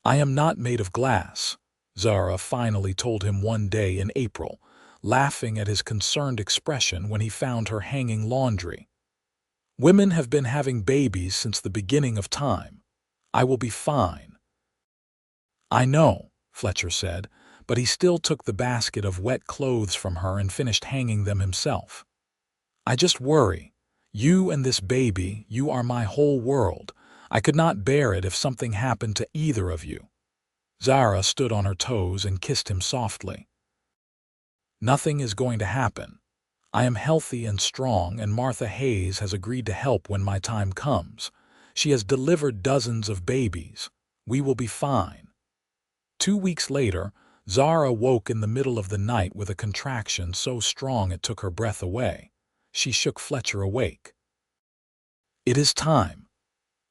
"I am not made of glass," Zara finally told him one day in April, laughing at his concerned expression when he found her hanging laundry. "Women have been having babies since the beginning of time. I will be fine." "I know," Fletcher said, but he still took the basket of wet clothes from her and finished hanging them himself. "I just worry. You and this baby, you are my whole world. I could not bear it if something happened to either of you." Zara stood on her toes and kissed him softly. "Nothing is going to happen. I am healthy and strong, and Martha Hayes has agreed to help when my time comes. She has delivered dozens of babies. We will be fine." 2 weeks later, Zara woke in the middle of the night with a contraction so strong it took her breath away. She shook Fletcher awake. "It is time."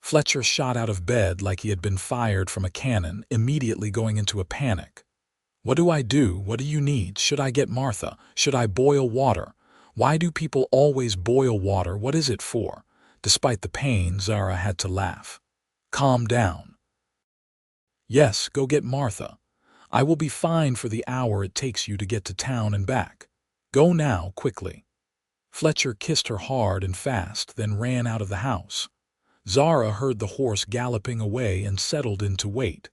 Fletcher shot out of bed like he had been fired from a cannon, immediately going into a panic. "What do I do? What do you need? Should I get Martha? Should I boil water? Why do people always boil water? What is it for?" Despite the pain, Zara had to laugh. "Calm down." "Yes, go get Martha. I will be fine for the hour it takes you to get to town and back. Go now, quickly." Fletcher kissed her hard and fast, then ran out of the house. Zara heard the horse galloping away and settled in to wait.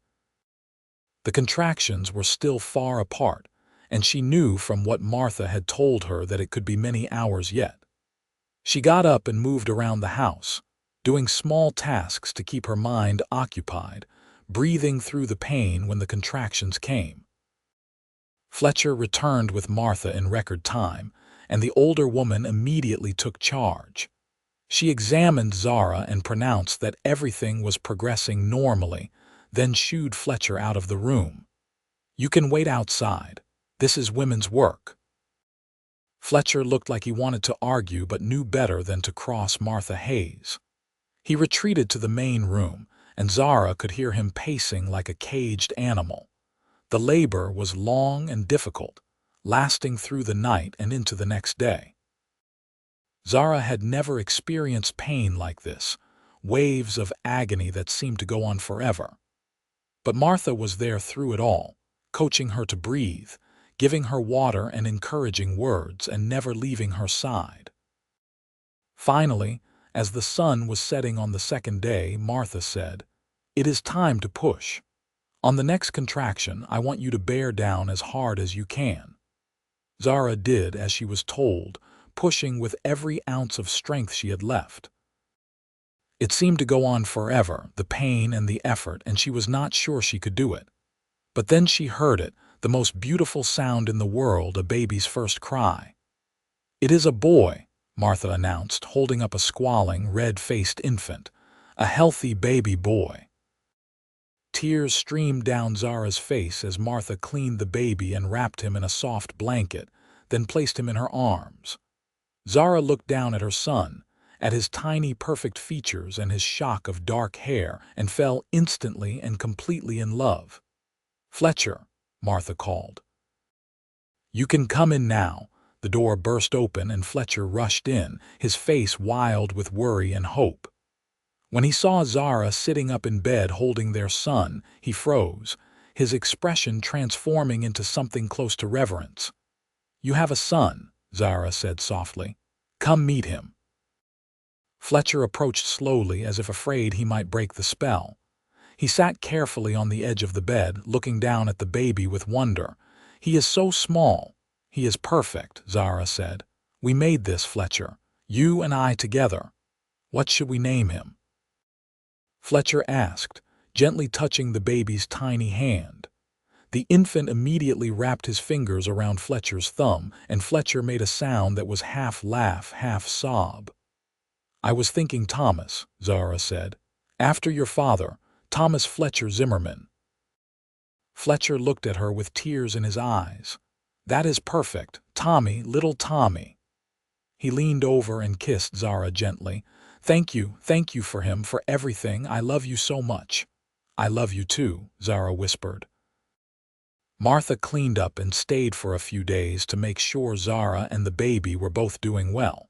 The contractions were still far apart, and she knew from what Martha had told her that it could be many hours yet. She got up and moved around the house, doing small tasks to keep her mind occupied, breathing through the pain when the contractions came. Fletcher returned with Martha in record time, and the older woman immediately took charge. She examined Zara and pronounced that everything was progressing normally, then shooed Fletcher out of the room. "You can wait outside. This is women's work." Fletcher looked like he wanted to argue but knew better than to cross Martha Hayes. He retreated to the main room, and Zara could hear him pacing like a caged animal. The labor was long and difficult, lasting through the night and into the next day. Zara had never experienced pain like this, waves of agony that seemed to go on forever. But Martha was there through it all, coaching her to breathe, giving her water and encouraging words, and never leaving her side. Finally, as the sun was setting on the second day, Martha said, "It is time to push. On the next contraction, I want you to bear down as hard as you can." Zara did as she was told, pushing with every ounce of strength she had left. It seemed to go on forever, the pain and the effort, and she was not sure she could do it. But then she heard it, the most beautiful sound in the world, a baby's first cry. "It is a boy," Martha announced, holding up a squalling, red-faced infant. "A healthy baby boy." Tears streamed down Zara's face as Martha cleaned the baby and wrapped him in a soft blanket, then placed him in her arms. Zara looked down at her son, at his tiny, perfect features and his shock of dark hair, and fell instantly and completely in love. "Fletcher," Martha called. "You can come in now." The door burst open and Fletcher rushed in, his face wild with worry and hope. When he saw Zara sitting up in bed holding their son, he froze, his expression transforming into something close to reverence. "You have a son," Zara said softly. "Come meet him." Fletcher approached slowly as if afraid he might break the spell. He sat carefully on the edge of the bed, looking down at the baby with wonder. "He is so small." "He is perfect," Zara said. "We made this, Fletcher. You and I together. What should we name him?" Fletcher asked, gently touching the baby's tiny hand. The infant immediately wrapped his fingers around Fletcher's thumb, and Fletcher made a sound that was half laugh, half sob. "I was thinking Thomas," Zara said. "After your father, Thomas Fletcher Zimmerman." Fletcher looked at her with tears in his eyes. "That is perfect, Tommy, little Tommy." He leaned over and kissed Zara gently. Thank you for him, for everything. I love you so much." "I love you too," Zara whispered. Martha cleaned up and stayed for a few days to make sure Zara and the baby were both doing well.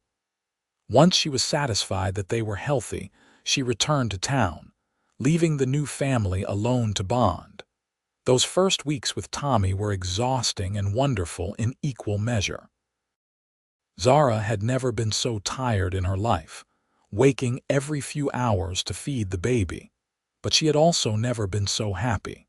Once she was satisfied that they were healthy, she returned to town, leaving the new family alone to bond. Those first weeks with Tommy were exhausting and wonderful in equal measure. Zara had never been so tired in her life, waking every few hours to feed the baby, but she had also never been so happy.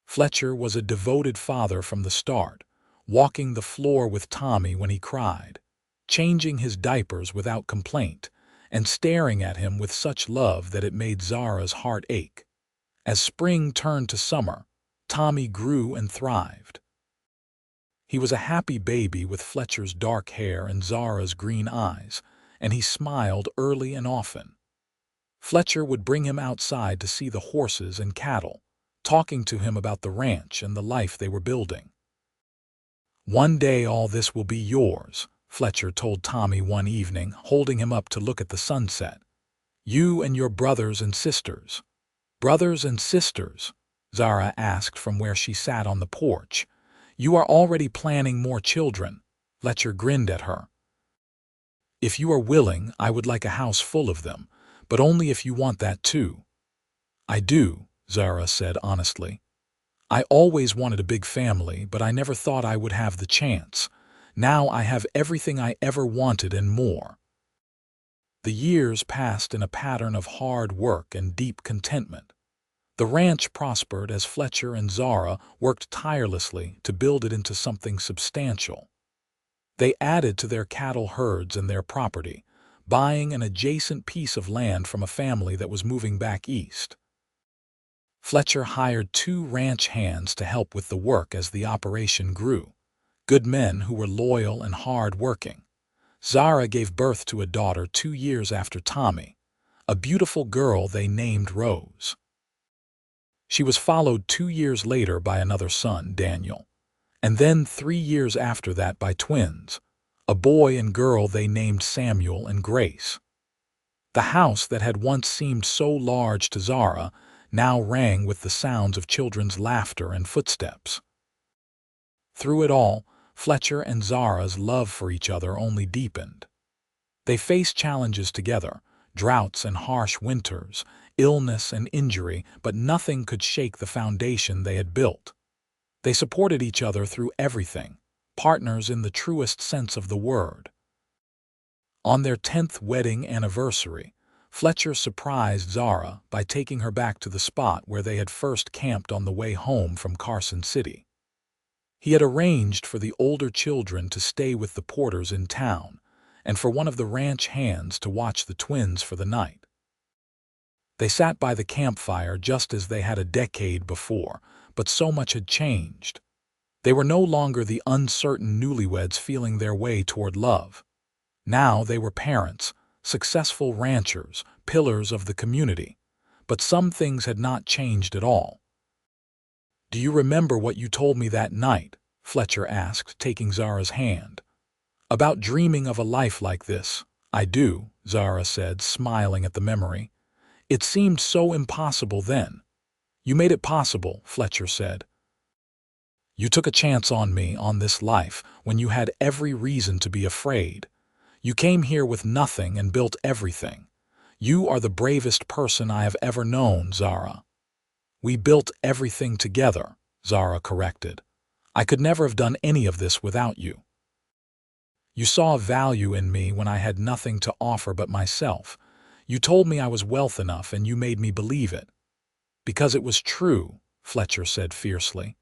Fletcher was a devoted father from the start, walking the floor with Tommy when he cried, changing his diapers without complaint, and staring at him with such love that it made Zara's heart ache. As spring turned to summer, Tommy grew and thrived. He was a happy baby with Fletcher's dark hair and Zara's green eyes, and he smiled early and often. Fletcher would bring him outside to see the horses and cattle, talking to him about the ranch and the life they were building. "One day all this will be yours," Fletcher told Tommy one evening, holding him up to look at the sunset. "You and your brothers and sisters." "Brothers and sisters?" Zara asked from where she sat on the porch. "You are already planning more children." Fletcher grinned at her. "If you are willing, I would like a house full of them, but only if you want that too." "I do," Zara said honestly. "I always wanted a big family, but I never thought I would have the chance. Now I have everything I ever wanted and more." The years passed in a pattern of hard work and deep contentment. The ranch prospered as Fletcher and Zara worked tirelessly to build it into something substantial. They added to their cattle herds and their property, buying an adjacent piece of land from a family that was moving back east. Fletcher hired 2 ranch hands to help with the work as the operation grew, good men who were loyal and hard-working. Zara gave birth to a daughter 2 years after Tommy, a beautiful girl they named Rose. She was followed 2 years later by another son, Daniel, and then 3 years after that by twins, a boy and girl they named Samuel and Grace. The house that had once seemed so large to Zara now rang with the sounds of children's laughter and footsteps. Through it all, Fletcher and Zara's love for each other only deepened. They faced challenges together, droughts and harsh winters, illness and injury, but nothing could shake the foundation they had built. They supported each other through everything, partners in the truest sense of the word. On their 10th wedding anniversary, Fletcher surprised Zara by taking her back to the spot where they had first camped on the way home from Carson City. He had arranged for the older children to stay with the Porters in town, and for one of the ranch hands to watch the twins for the night. They sat by the campfire just as they had a decade before, but so much had changed. They were no longer the uncertain newlyweds feeling their way toward love. Now they were parents, successful ranchers, pillars of the community. But some things had not changed at all. "Do you remember what you told me that night?" Fletcher asked, taking Zara's hand. "About dreaming of a life like this." "I do," Zara said, smiling at the memory. "It seemed so impossible then." "You made it possible," Fletcher said. "You took a chance on me, on this life, when you had every reason to be afraid. You came here with nothing and built everything. You are the bravest person I have ever known, Zara." "We built everything together," Zara corrected. "I could never have done any of this without you. You saw value in me when I had nothing to offer but myself. You told me I was wealth enough and you made me believe it." "Because it was true," Fletcher said fiercely.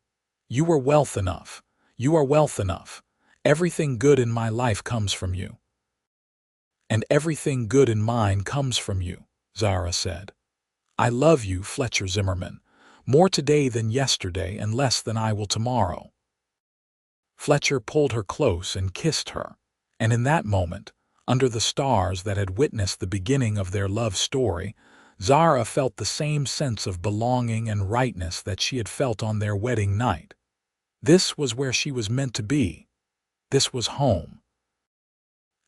"You were wealth enough. You are wealth enough. Everything good in my life comes from you." "And everything good in mine comes from you," Zara said. "I love you, Fletcher Zimmerman, more today than yesterday and less than I will tomorrow." Fletcher pulled her close and kissed her, and in that moment, under the stars that had witnessed the beginning of their love story, Zara felt the same sense of belonging and rightness that she had felt on their wedding night. This was where she was meant to be. This was home.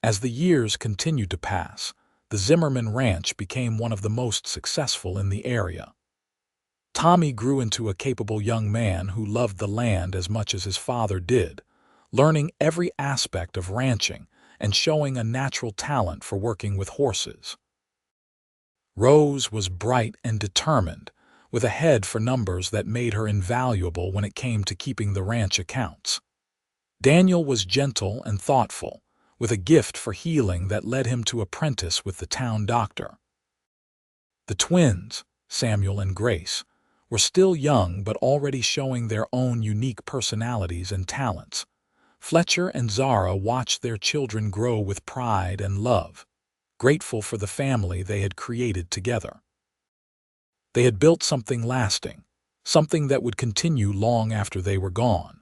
As the years continued to pass, the Zimmerman Ranch became one of the most successful in the area. Tommy grew into a capable young man who loved the land as much as his father did, learning every aspect of ranching and showing a natural talent for working with horses. Rose was bright and determined, with a head for numbers that made her invaluable when it came to keeping the ranch accounts. Daniel was gentle and thoughtful, with a gift for healing that led him to apprentice with the town doctor. The twins, Samuel and Grace, were still young but already showing their own unique personalities and talents. Fletcher and Zara watched their children grow with pride and love, grateful for the family they had created together. They had built something lasting, something that would continue long after they were gone.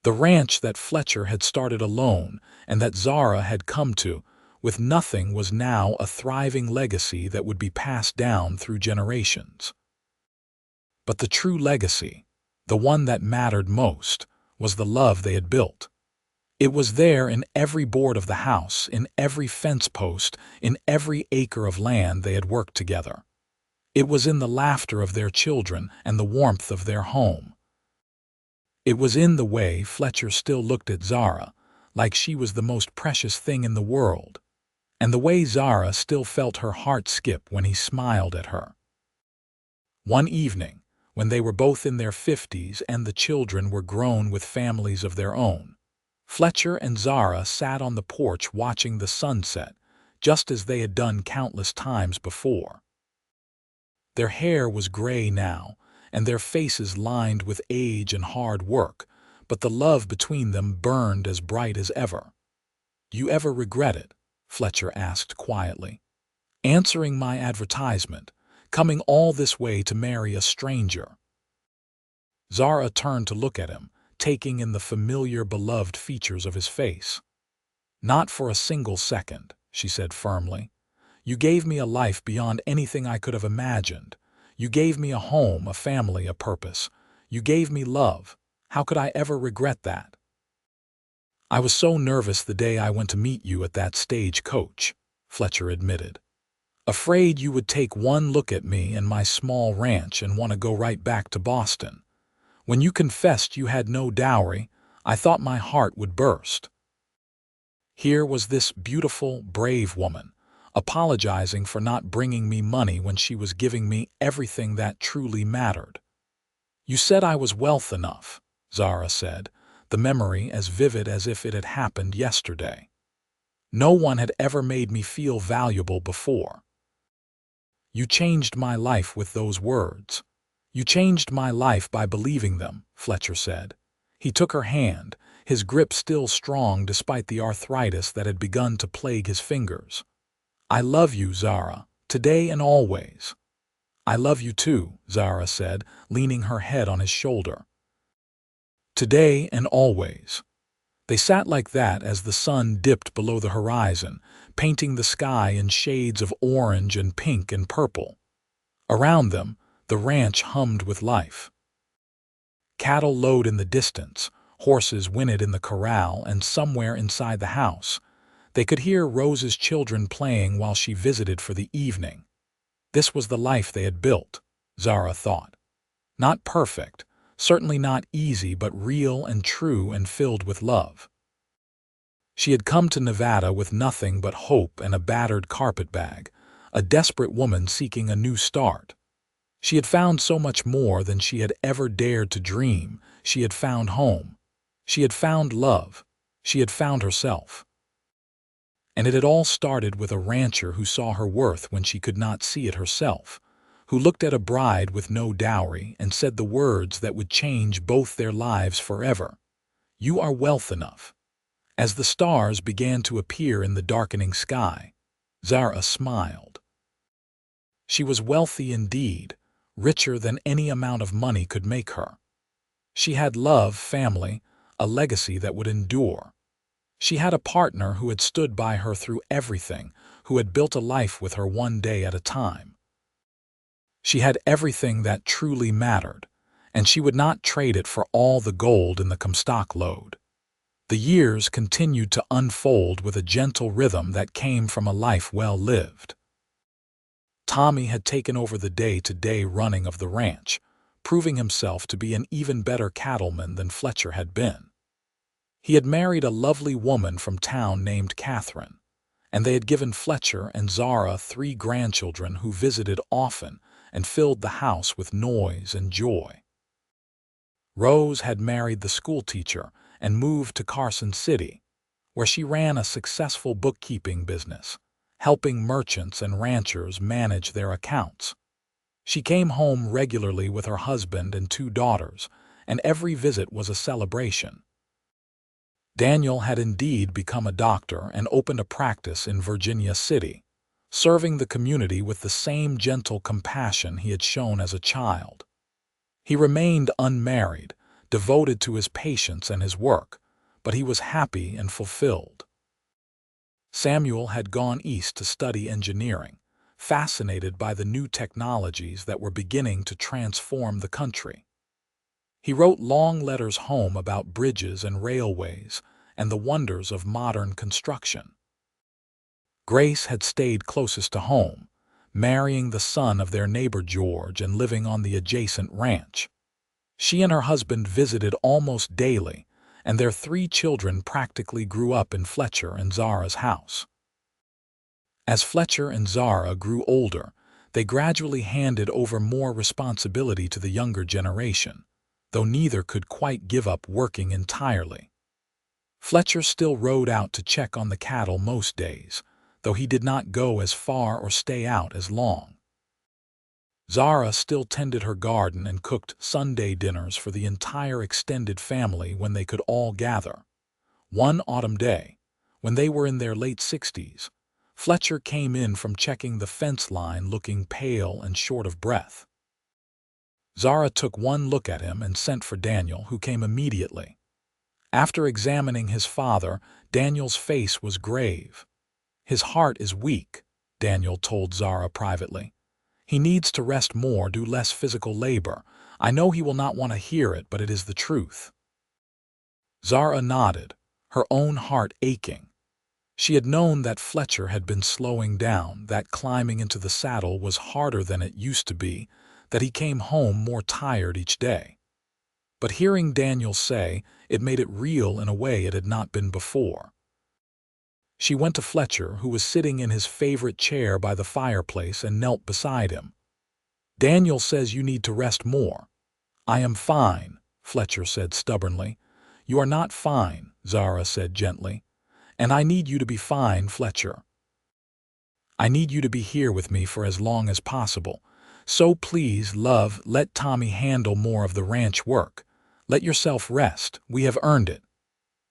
The ranch that Fletcher had started alone and that Zara had come to with nothing was now a thriving legacy that would be passed down through generations. But the true legacy, the one that mattered most, was the love they had built. It was there in every board of the house, in every fence post, in every acre of land they had worked together. It was in the laughter of their children and the warmth of their home. It was in the way Fletcher still looked at Zara, like she was the most precious thing in the world, and the way Zara still felt her heart skip when he smiled at her. One evening, when they were both in their 50s and the children were grown with families of their own, Fletcher and Zara sat on the porch watching the sunset, just as they had done countless times before. Their hair was gray now, and their faces lined with age and hard work, but the love between them burned as bright as ever. "Do you ever regret it?" Fletcher asked quietly. "Answering my advertisement, coming all this way to marry a stranger." Zara turned to look at him, taking in the familiar, beloved features of his face. "Not for a single second," she said firmly. "You gave me a life beyond anything I could have imagined. You gave me a home, a family, a purpose. You gave me love. How could I ever regret that?" "I was so nervous the day I went to meet you at that stagecoach," Fletcher admitted. "Afraid you would take one look at me and my small ranch and want to go right back to Boston. When you confessed you had no dowry, I thought my heart would burst." Here was this beautiful, brave woman, apologizing for not bringing me money when she was giving me everything that truly mattered. "You said I was wealth enough," Zara said, the memory as vivid as if it had happened yesterday. "No one had ever made me feel valuable before." "You changed my life with those words. You changed my life by believing them," Fletcher said. He took her hand, his grip still strong despite the arthritis that had begun to plague his fingers. "I love you, Zara, today and always." "I love you too," Zara said, leaning her head on his shoulder. "Today and always." They sat like that as the sun dipped below the horizon, painting the sky in shades of orange and pink and purple. Around them, the ranch hummed with life. Cattle lowed in the distance, horses whinnied in the corral, and somewhere inside the house, they could hear Rose's children playing while she visited for the evening. This was the life they had built, Zara thought. Not perfect, certainly not easy, but real and true and filled with love. She had come to Nevada with nothing but hope and a battered carpetbag, a desperate woman seeking a new start. She had found so much more than she had ever dared to dream. She had found home. She had found love. She had found herself. And it had all started with a rancher who saw her worth when she could not see it herself, who looked at a bride with no dowry and said the words that would change both their lives forever. "You are wealth enough." As the stars began to appear in the darkening sky, Zara smiled. She was wealthy indeed, richer than any amount of money could make her. She had love, family, a legacy that would endure. She had a partner who had stood by her through everything, who had built a life with her one day at a time. She had everything that truly mattered, and she would not trade it for all the gold in the Comstock lode. The years continued to unfold with a gentle rhythm that came from a life well lived. Tommy had taken over the day-to-day running of the ranch, proving himself to be an even better cattleman than Fletcher had been. He had married a lovely woman from town named Catherine, and they had given Fletcher and Zara 3 grandchildren who visited often and filled the house with noise and joy. Rose had married the schoolteacher and moved to Carson City, where she ran a successful bookkeeping business, helping merchants and ranchers manage their accounts. She came home regularly with her husband and 2 daughters, and every visit was a celebration. Daniel had indeed become a doctor and opened a practice in Virginia City, serving the community with the same gentle compassion he had shown as a child. He remained unmarried, devoted to his patients and his work, but he was happy and fulfilled. Samuel had gone east to study engineering, fascinated by the new technologies that were beginning to transform the country. He wrote long letters home about bridges and railways and the wonders of modern construction. Grace had stayed closest to home, marrying the son of their neighbor George and living on the adjacent ranch. She and her husband visited almost daily, and their 3 children practically grew up in Fletcher and Zara's house. As Fletcher and Zara grew older, they gradually handed over more responsibility to the younger generation, though neither could quite give up working entirely. Fletcher still rode out to check on the cattle most days, though he did not go as far or stay out as long. Zara still tended her garden and cooked Sunday dinners for the entire extended family when they could all gather. One autumn day, when they were in their late 60s, Fletcher came in from checking the fence line looking pale and short of breath. Zara took one look at him and sent for Daniel, who came immediately. After examining his father, Daniel's face was grave. "His heart is weak," Daniel told Zara privately. "He needs to rest more, do less physical labor. I know he will not want to hear it, but it is the truth." Zara nodded, her own heart aching. She had known that Fletcher had been slowing down, that climbing into the saddle was harder than it used to be, that he came home more tired each day. But hearing Daniel say, it made it real in a way it had not been before. She went to Fletcher, who was sitting in his favorite chair by the fireplace, and knelt beside him. "Daniel says you need to rest more." "I am fine," Fletcher said stubbornly. "You are not fine," Zara said gently. "And I need you to be fine, Fletcher. I need you to be here with me for as long as possible. So please, love, let Tommy handle more of the ranch work. Let yourself rest. We have earned it."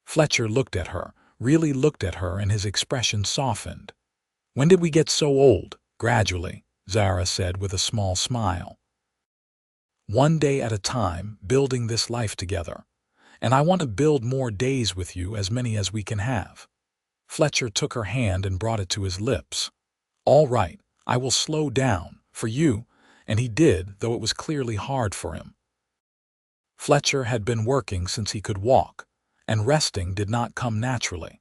Fletcher looked at her, really looked at her, and his expression softened. "When did we get so old?" "Gradually," Zara said with a small smile. "One day at a time, building this life together. And I want to build more days with you, as many as we can have." Fletcher took her hand and brought it to his lips. "All right, I will slow down, for you," and he did, though it was clearly hard for him. Fletcher had been working since he could walk, and resting did not come naturally.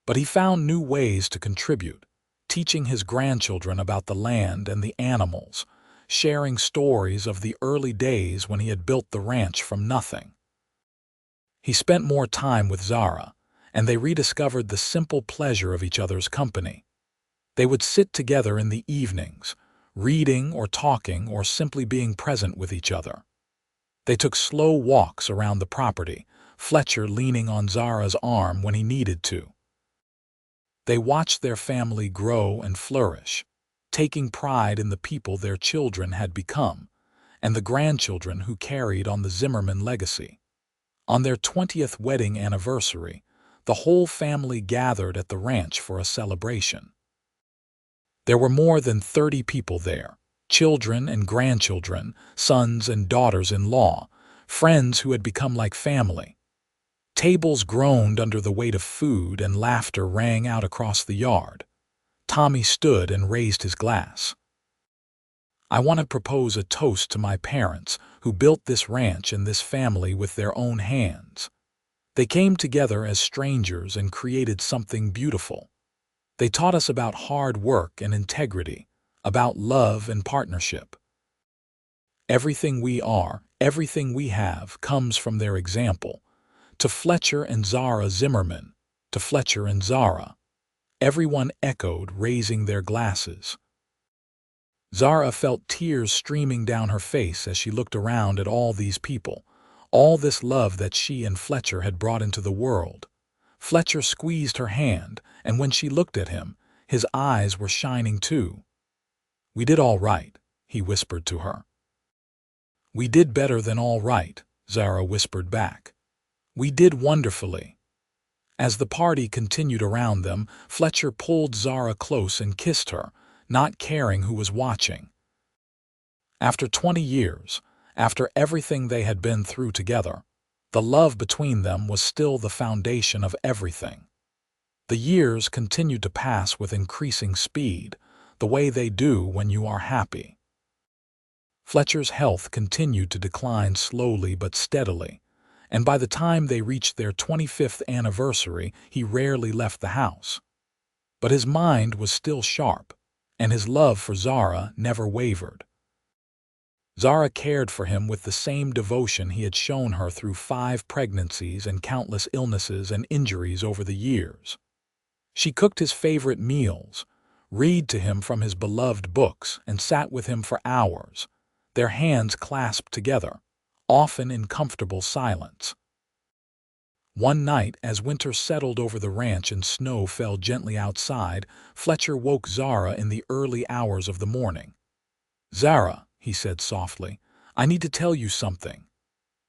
But he found new ways to contribute, teaching his grandchildren about the land and the animals, sharing stories of the early days when he had built the ranch from nothing. He spent more time with Zara, and they rediscovered the simple pleasure of each other's company. They would sit together in the evenings, reading or talking or simply being present with each other. They took slow walks around the property, Fletcher leaning on Zara's arm when he needed to. They watched their family grow and flourish, taking pride in the people their children had become, and the grandchildren who carried on the Zimmerman legacy. On their 20th wedding anniversary, the whole family gathered at the ranch for a celebration. There were more than 30 people there, children and grandchildren, sons and daughters-in-law, friends who had become like family. Tables groaned under the weight of food, and laughter rang out across the yard. Tommy stood and raised his glass. "I want to propose a toast to my parents, who built this ranch and this family with their own hands." They came together as strangers and created something beautiful. They taught us about hard work and integrity, about love and partnership. Everything we are, everything we have, comes from their example. To Fletcher and Zara Zimmerman, to Fletcher and Zara. Everyone echoed, raising their glasses. Zara felt tears streaming down her face as she looked around at all these people, all this love that she and Fletcher had brought into the world. Fletcher squeezed her hand, and when she looked at him, his eyes were shining too. "We did all right," he whispered to her. "We did better than all right," Zara whispered back. "We did wonderfully." As the party continued around them, Fletcher pulled Zara close and kissed her, not caring who was watching. After 20 years, after everything they had been through together, the love between them was still the foundation of everything. The years continued to pass with increasing speed, the way they do when you are happy. Fletcher's health continued to decline slowly but steadily, and by the time they reached their 25th anniversary, he rarely left the house. But his mind was still sharp, and his love for Zara never wavered. Zara cared for him with the same devotion he had shown her through 5 pregnancies and countless illnesses and injuries over the years. She cooked his favorite meals, read to him from his beloved books, and sat with him for hours, their hands clasped together, often in comfortable silence. One night, as winter settled over the ranch and snow fell gently outside, Fletcher woke Zara in the early hours of the morning. "Zara," he said softly, "I need to tell you something."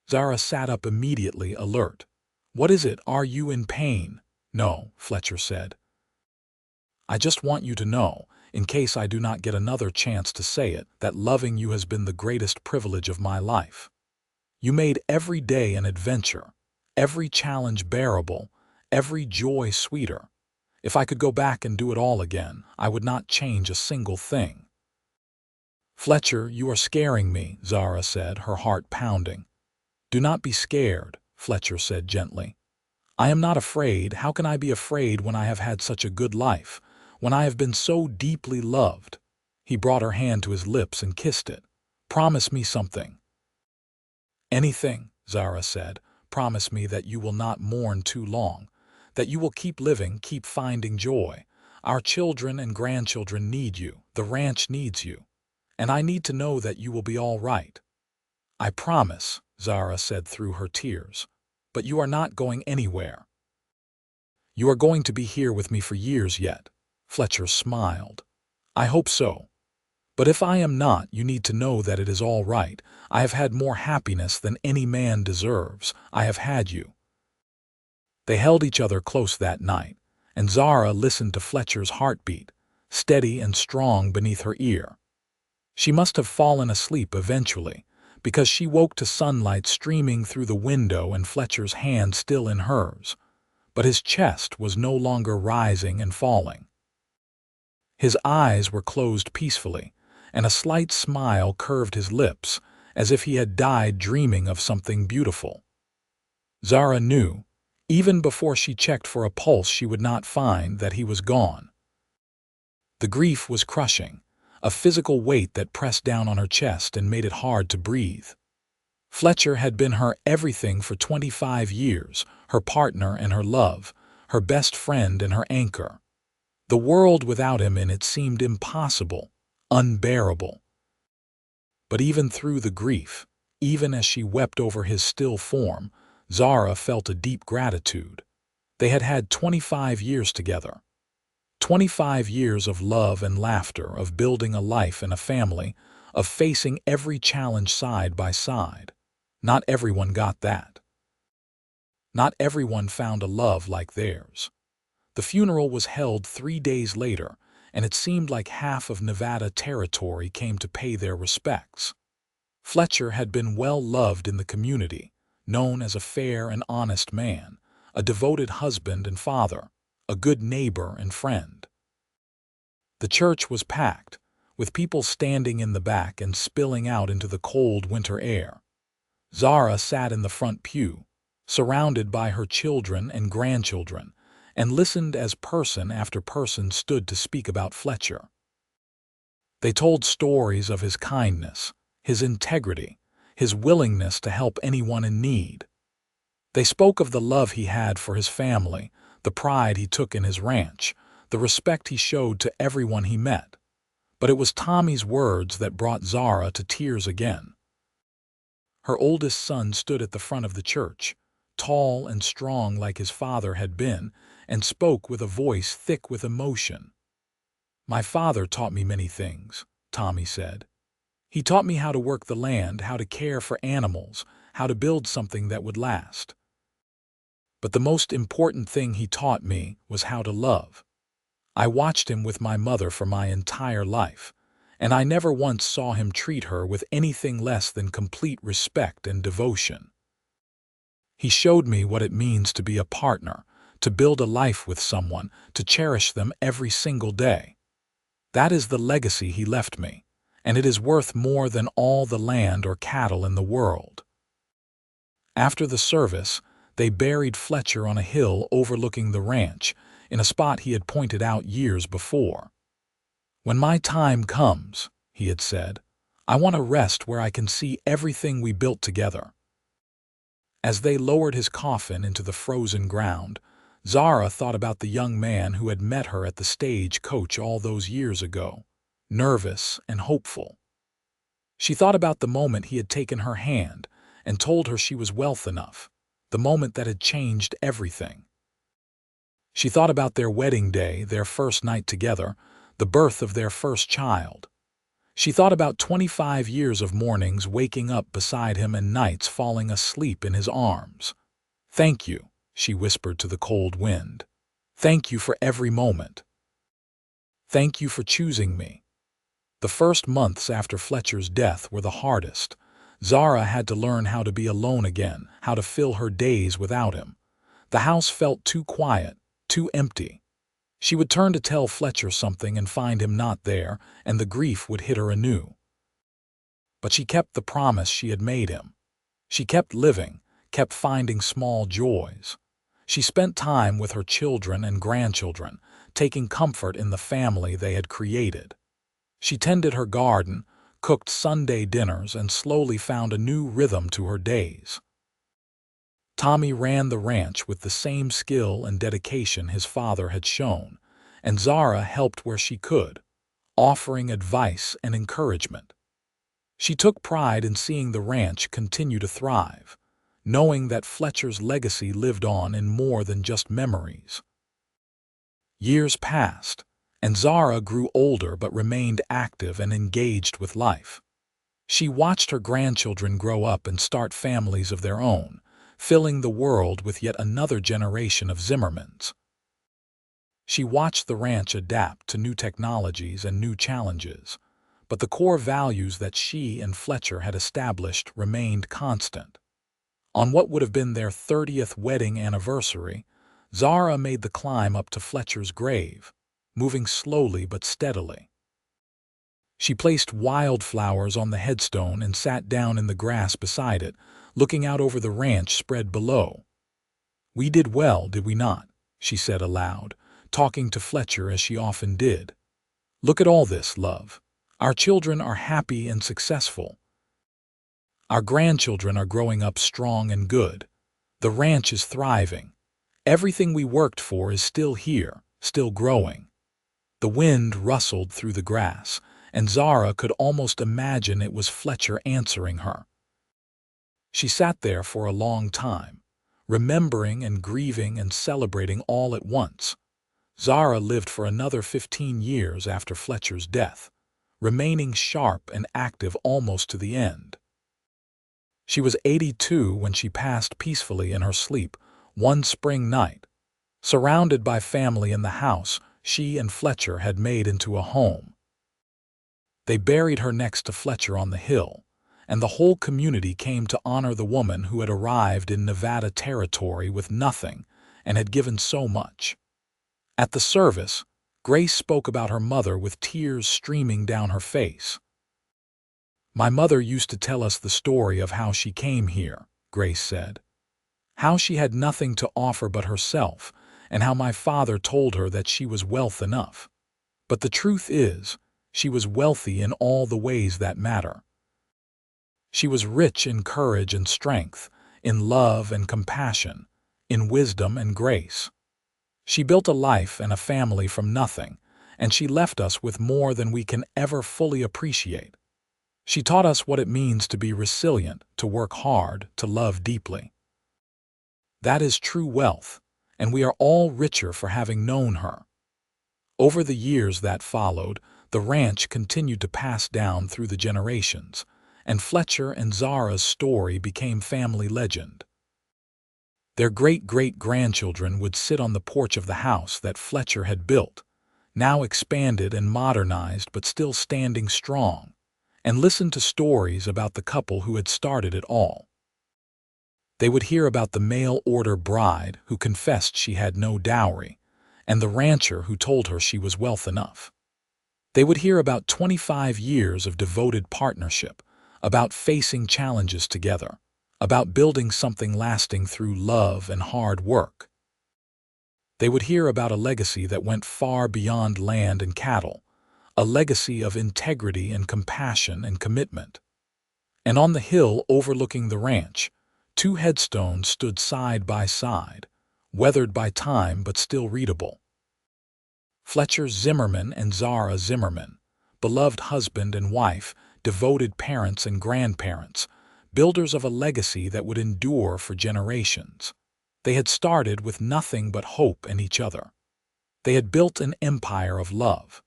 Zara sat up immediately, alert. "What is it? Are you in pain?" "No," Fletcher said. "I just want you to know, in case I do not get another chance to say it, that loving you has been the greatest privilege of my life. You made every day an adventure, every challenge bearable, every joy sweeter. If I could go back and do it all again, I would not change a single thing." "Fletcher, you are scaring me," Zara said, her heart pounding. "Do not be scared," Fletcher said gently. "I am not afraid. How can I be afraid when I have had such a good life, when I have been so deeply loved?" He brought her hand to his lips and kissed it. "Promise me something." "Anything," Zara said. "Promise me that you will not mourn too long, that you will keep living, keep finding joy. Our children and grandchildren need you. The ranch needs you. And I need to know that you will be all right." "I promise," Zara said through her tears. "But you are not going anywhere." "You are going to be here with me for years yet." Fletcher smiled. "I hope so. But if I am not, you need to know that it is all right. I have had more happiness than any man deserves. I have had you." They held each other close that night, and Zara listened to Fletcher's heartbeat, steady and strong beneath her ear. She must have fallen asleep eventually, because she woke to sunlight streaming through the window and Fletcher's hand still in hers, but his chest was no longer rising and falling. His eyes were closed peacefully, and a slight smile curved his lips, as if he had died dreaming of something beautiful. Zara knew, even before she checked for a pulse, she would not find that he was gone. The grief was crushing, a physical weight that pressed down on her chest and made it hard to breathe. Fletcher had been her everything for 25 years, her partner and her love, her best friend and her anchor. The world without him in it seemed impossible, unbearable. But even through the grief, even as she wept over his still form, Zara felt a deep gratitude. They had had 25 years together. 25 years of love and laughter, of building a life and a family, of facing every challenge side by side. Not everyone got that. Not everyone found a love like theirs. The funeral was held 3 days later, and it seemed like half of Nevada territory came to pay their respects. Fletcher had been well loved in the community, known as a fair and honest man, a devoted husband and father, a good neighbor and friend. The church was packed, with people standing in the back and spilling out into the cold winter air. Zara sat in the front pew, surrounded by her children and grandchildren, and listened as person after person stood to speak about Fletcher. They told stories of his kindness, his integrity, his willingness to help anyone in need. They spoke of the love he had for his family, the pride he took in his ranch, the respect he showed to everyone he met. But it was Tommy's words that brought Zara to tears again. Her oldest son stood at the front of the church, tall and strong like his father had been, and spoke with a voice thick with emotion. "My father taught me many things," Tommy said. "He taught me how to work the land, how to care for animals, how to build something that would last. But the most important thing he taught me was how to love. I watched him with my mother for my entire life, and I never once saw him treat her with anything less than complete respect and devotion. He showed me what it means to be a partner, to build a life with someone, to cherish them every single day. That is the legacy he left me, and it is worth more than all the land or cattle in the world." After the service, they buried Fletcher on a hill overlooking the ranch, in a spot he had pointed out years before. "When my time comes," he had said, "I want to rest where I can see everything we built together." As they lowered his coffin into the frozen ground, Zara thought about the young man who had met her at the stagecoach all those years ago, nervous and hopeful. She thought about the moment he had taken her hand and told her she was wealth enough, the moment that had changed everything. She thought about their wedding day, their first night together, the birth of their first child. She thought about 25 years of mornings waking up beside him and nights falling asleep in his arms. "Thank you," she whispered to the cold wind. "Thank you for every moment. Thank you for choosing me." The first months after Fletcher's death were the hardest. Zara had to learn how to be alone again, how to fill her days without him. The house felt too quiet, too empty. She would turn to tell Fletcher something and find him not there, and the grief would hit her anew. But she kept the promise she had made him. She kept living, kept finding small joys. She spent time with her children and grandchildren, taking comfort in the family they had created. She tended her garden, cooked Sunday dinners, and slowly found a new rhythm to her days. Tommy ran the ranch with the same skill and dedication his father had shown, and Zara helped where she could, offering advice and encouragement. She took pride in seeing the ranch continue to thrive, knowing that Fletcher's legacy lived on in more than just memories. Years passed, and Zara grew older but remained active and engaged with life. She watched her grandchildren grow up and start families of their own, filling the world with yet another generation of Zimmermans. She watched the ranch adapt to new technologies and new challenges, but the core values that she and Fletcher had established remained constant. On what would have been their 30th wedding anniversary, Zara made the climb up to Fletcher's grave, moving slowly but steadily. She placed wildflowers on the headstone and sat down in the grass beside it, looking out over the ranch spread below. "We did well, did we not?" she said aloud, talking to Fletcher as she often did. "Look at all this, love. Our children are happy and successful. Our grandchildren are growing up strong and good. The ranch is thriving. Everything we worked for is still here, still growing." The wind rustled through the grass, and Zara could almost imagine it was Fletcher answering her. She sat there for a long time, remembering and grieving and celebrating all at once. Zara lived for another 15 years after Fletcher's death, remaining sharp and active almost to the end. She was 82 when she passed peacefully in her sleep one spring night. Surrounded by family in the house she and Fletcher had made into a home. They buried her next to Fletcher on the hill, and the whole community came to honor the woman who had arrived in Nevada territory with nothing and had given so much. At the service, Grace spoke about her mother with tears streaming down her face. "My mother used to tell us the story of how she came here," Grace said. how she had nothing to offer but herself, and how my father told her that she was wealth enough. But the truth is, she was wealthy in all the ways that matter. She was rich in courage and strength, in love and compassion, in wisdom and grace. She built a life and a family from nothing, and she left us with more than we can ever fully appreciate. She taught us what it means to be resilient, to work hard, to love deeply. That is true wealth, and we are all richer for having known her. Over the years that followed, the ranch continued to pass down through the generations, and Fletcher and Zara's story became family legend. Their great-great-grandchildren would sit on the porch of the house that Fletcher had built, now expanded and modernized but still standing strong, and listen to stories about the couple who had started it all. They would hear about the mail-order bride who confessed she had no dowry, and the rancher who told her she was wealth enough. They would hear about 25 years of devoted partnership, about facing challenges together, about building something lasting through love and hard work. They would hear about a legacy that went far beyond land and cattle, a legacy of integrity and compassion and commitment. And on the hill overlooking the ranch, 2 headstones stood side by side, weathered by time but still readable. Fletcher Zimmerman and Zara Zimmerman, beloved husband and wife, devoted parents and grandparents, builders of a legacy that would endure for generations. They had started with nothing but hope in each other. They had built an empire of love.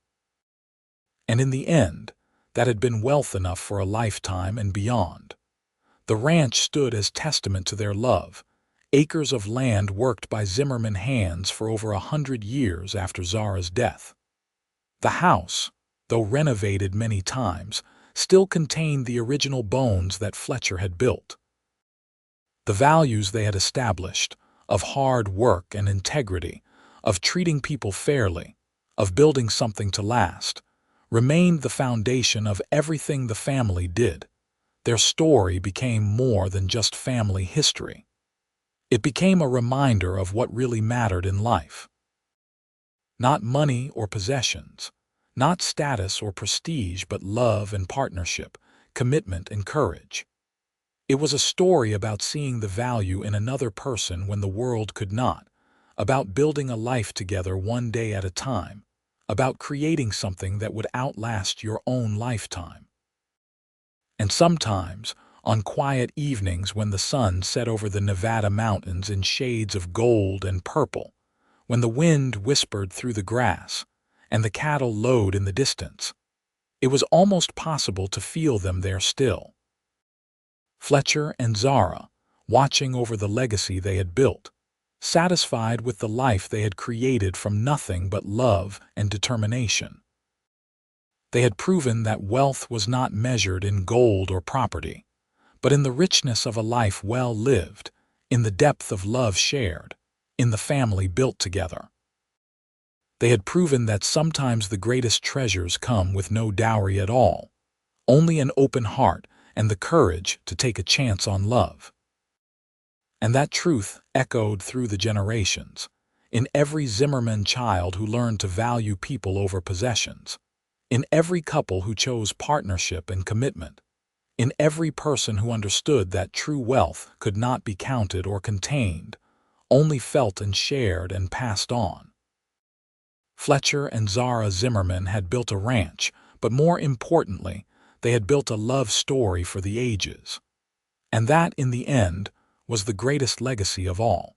And in the end, that had been wealth enough for a lifetime and beyond. The ranch stood as testament to their love, acres of land worked by Zimmerman hands for over 100 years after Zara's death. The house, though renovated many times, still contained the original bones that Fletcher had built. The values they had established, of hard work and integrity, of treating people fairly, of building something to last, remained the foundation of everything the family did. Their story became more than just family history. It became a reminder of what really mattered in life. Not money or possessions, not status or prestige, but love and partnership, commitment and courage. It was a story about seeing the value in another person when the world could not, about building a life together one day at a time, about creating something that would outlast your own lifetime. And sometimes, on quiet evenings when the sun set over the Nevada mountains in shades of gold and purple, when the wind whispered through the grass, and the cattle lowed in the distance, it was almost possible to feel them there still. Fletcher and Zara, watching over the legacy they had built, satisfied with the life they had created from nothing but love and determination. They had proven that wealth was not measured in gold or property, but in the richness of a life well lived, in the depth of love shared, in the family built together. They had proven that sometimes the greatest treasures come with no dowry at all, only an open heart and the courage to take a chance on love. And that truth echoed through the generations, in every Zimmerman child who learned to value people over possessions, in every couple who chose partnership and commitment, in every person who understood that true wealth could not be counted or contained, only felt and shared and passed on. Fletcher and Zara Zimmerman had built a ranch, but more importantly, they had built a love story for the ages. And that, in the end, was the greatest legacy of all.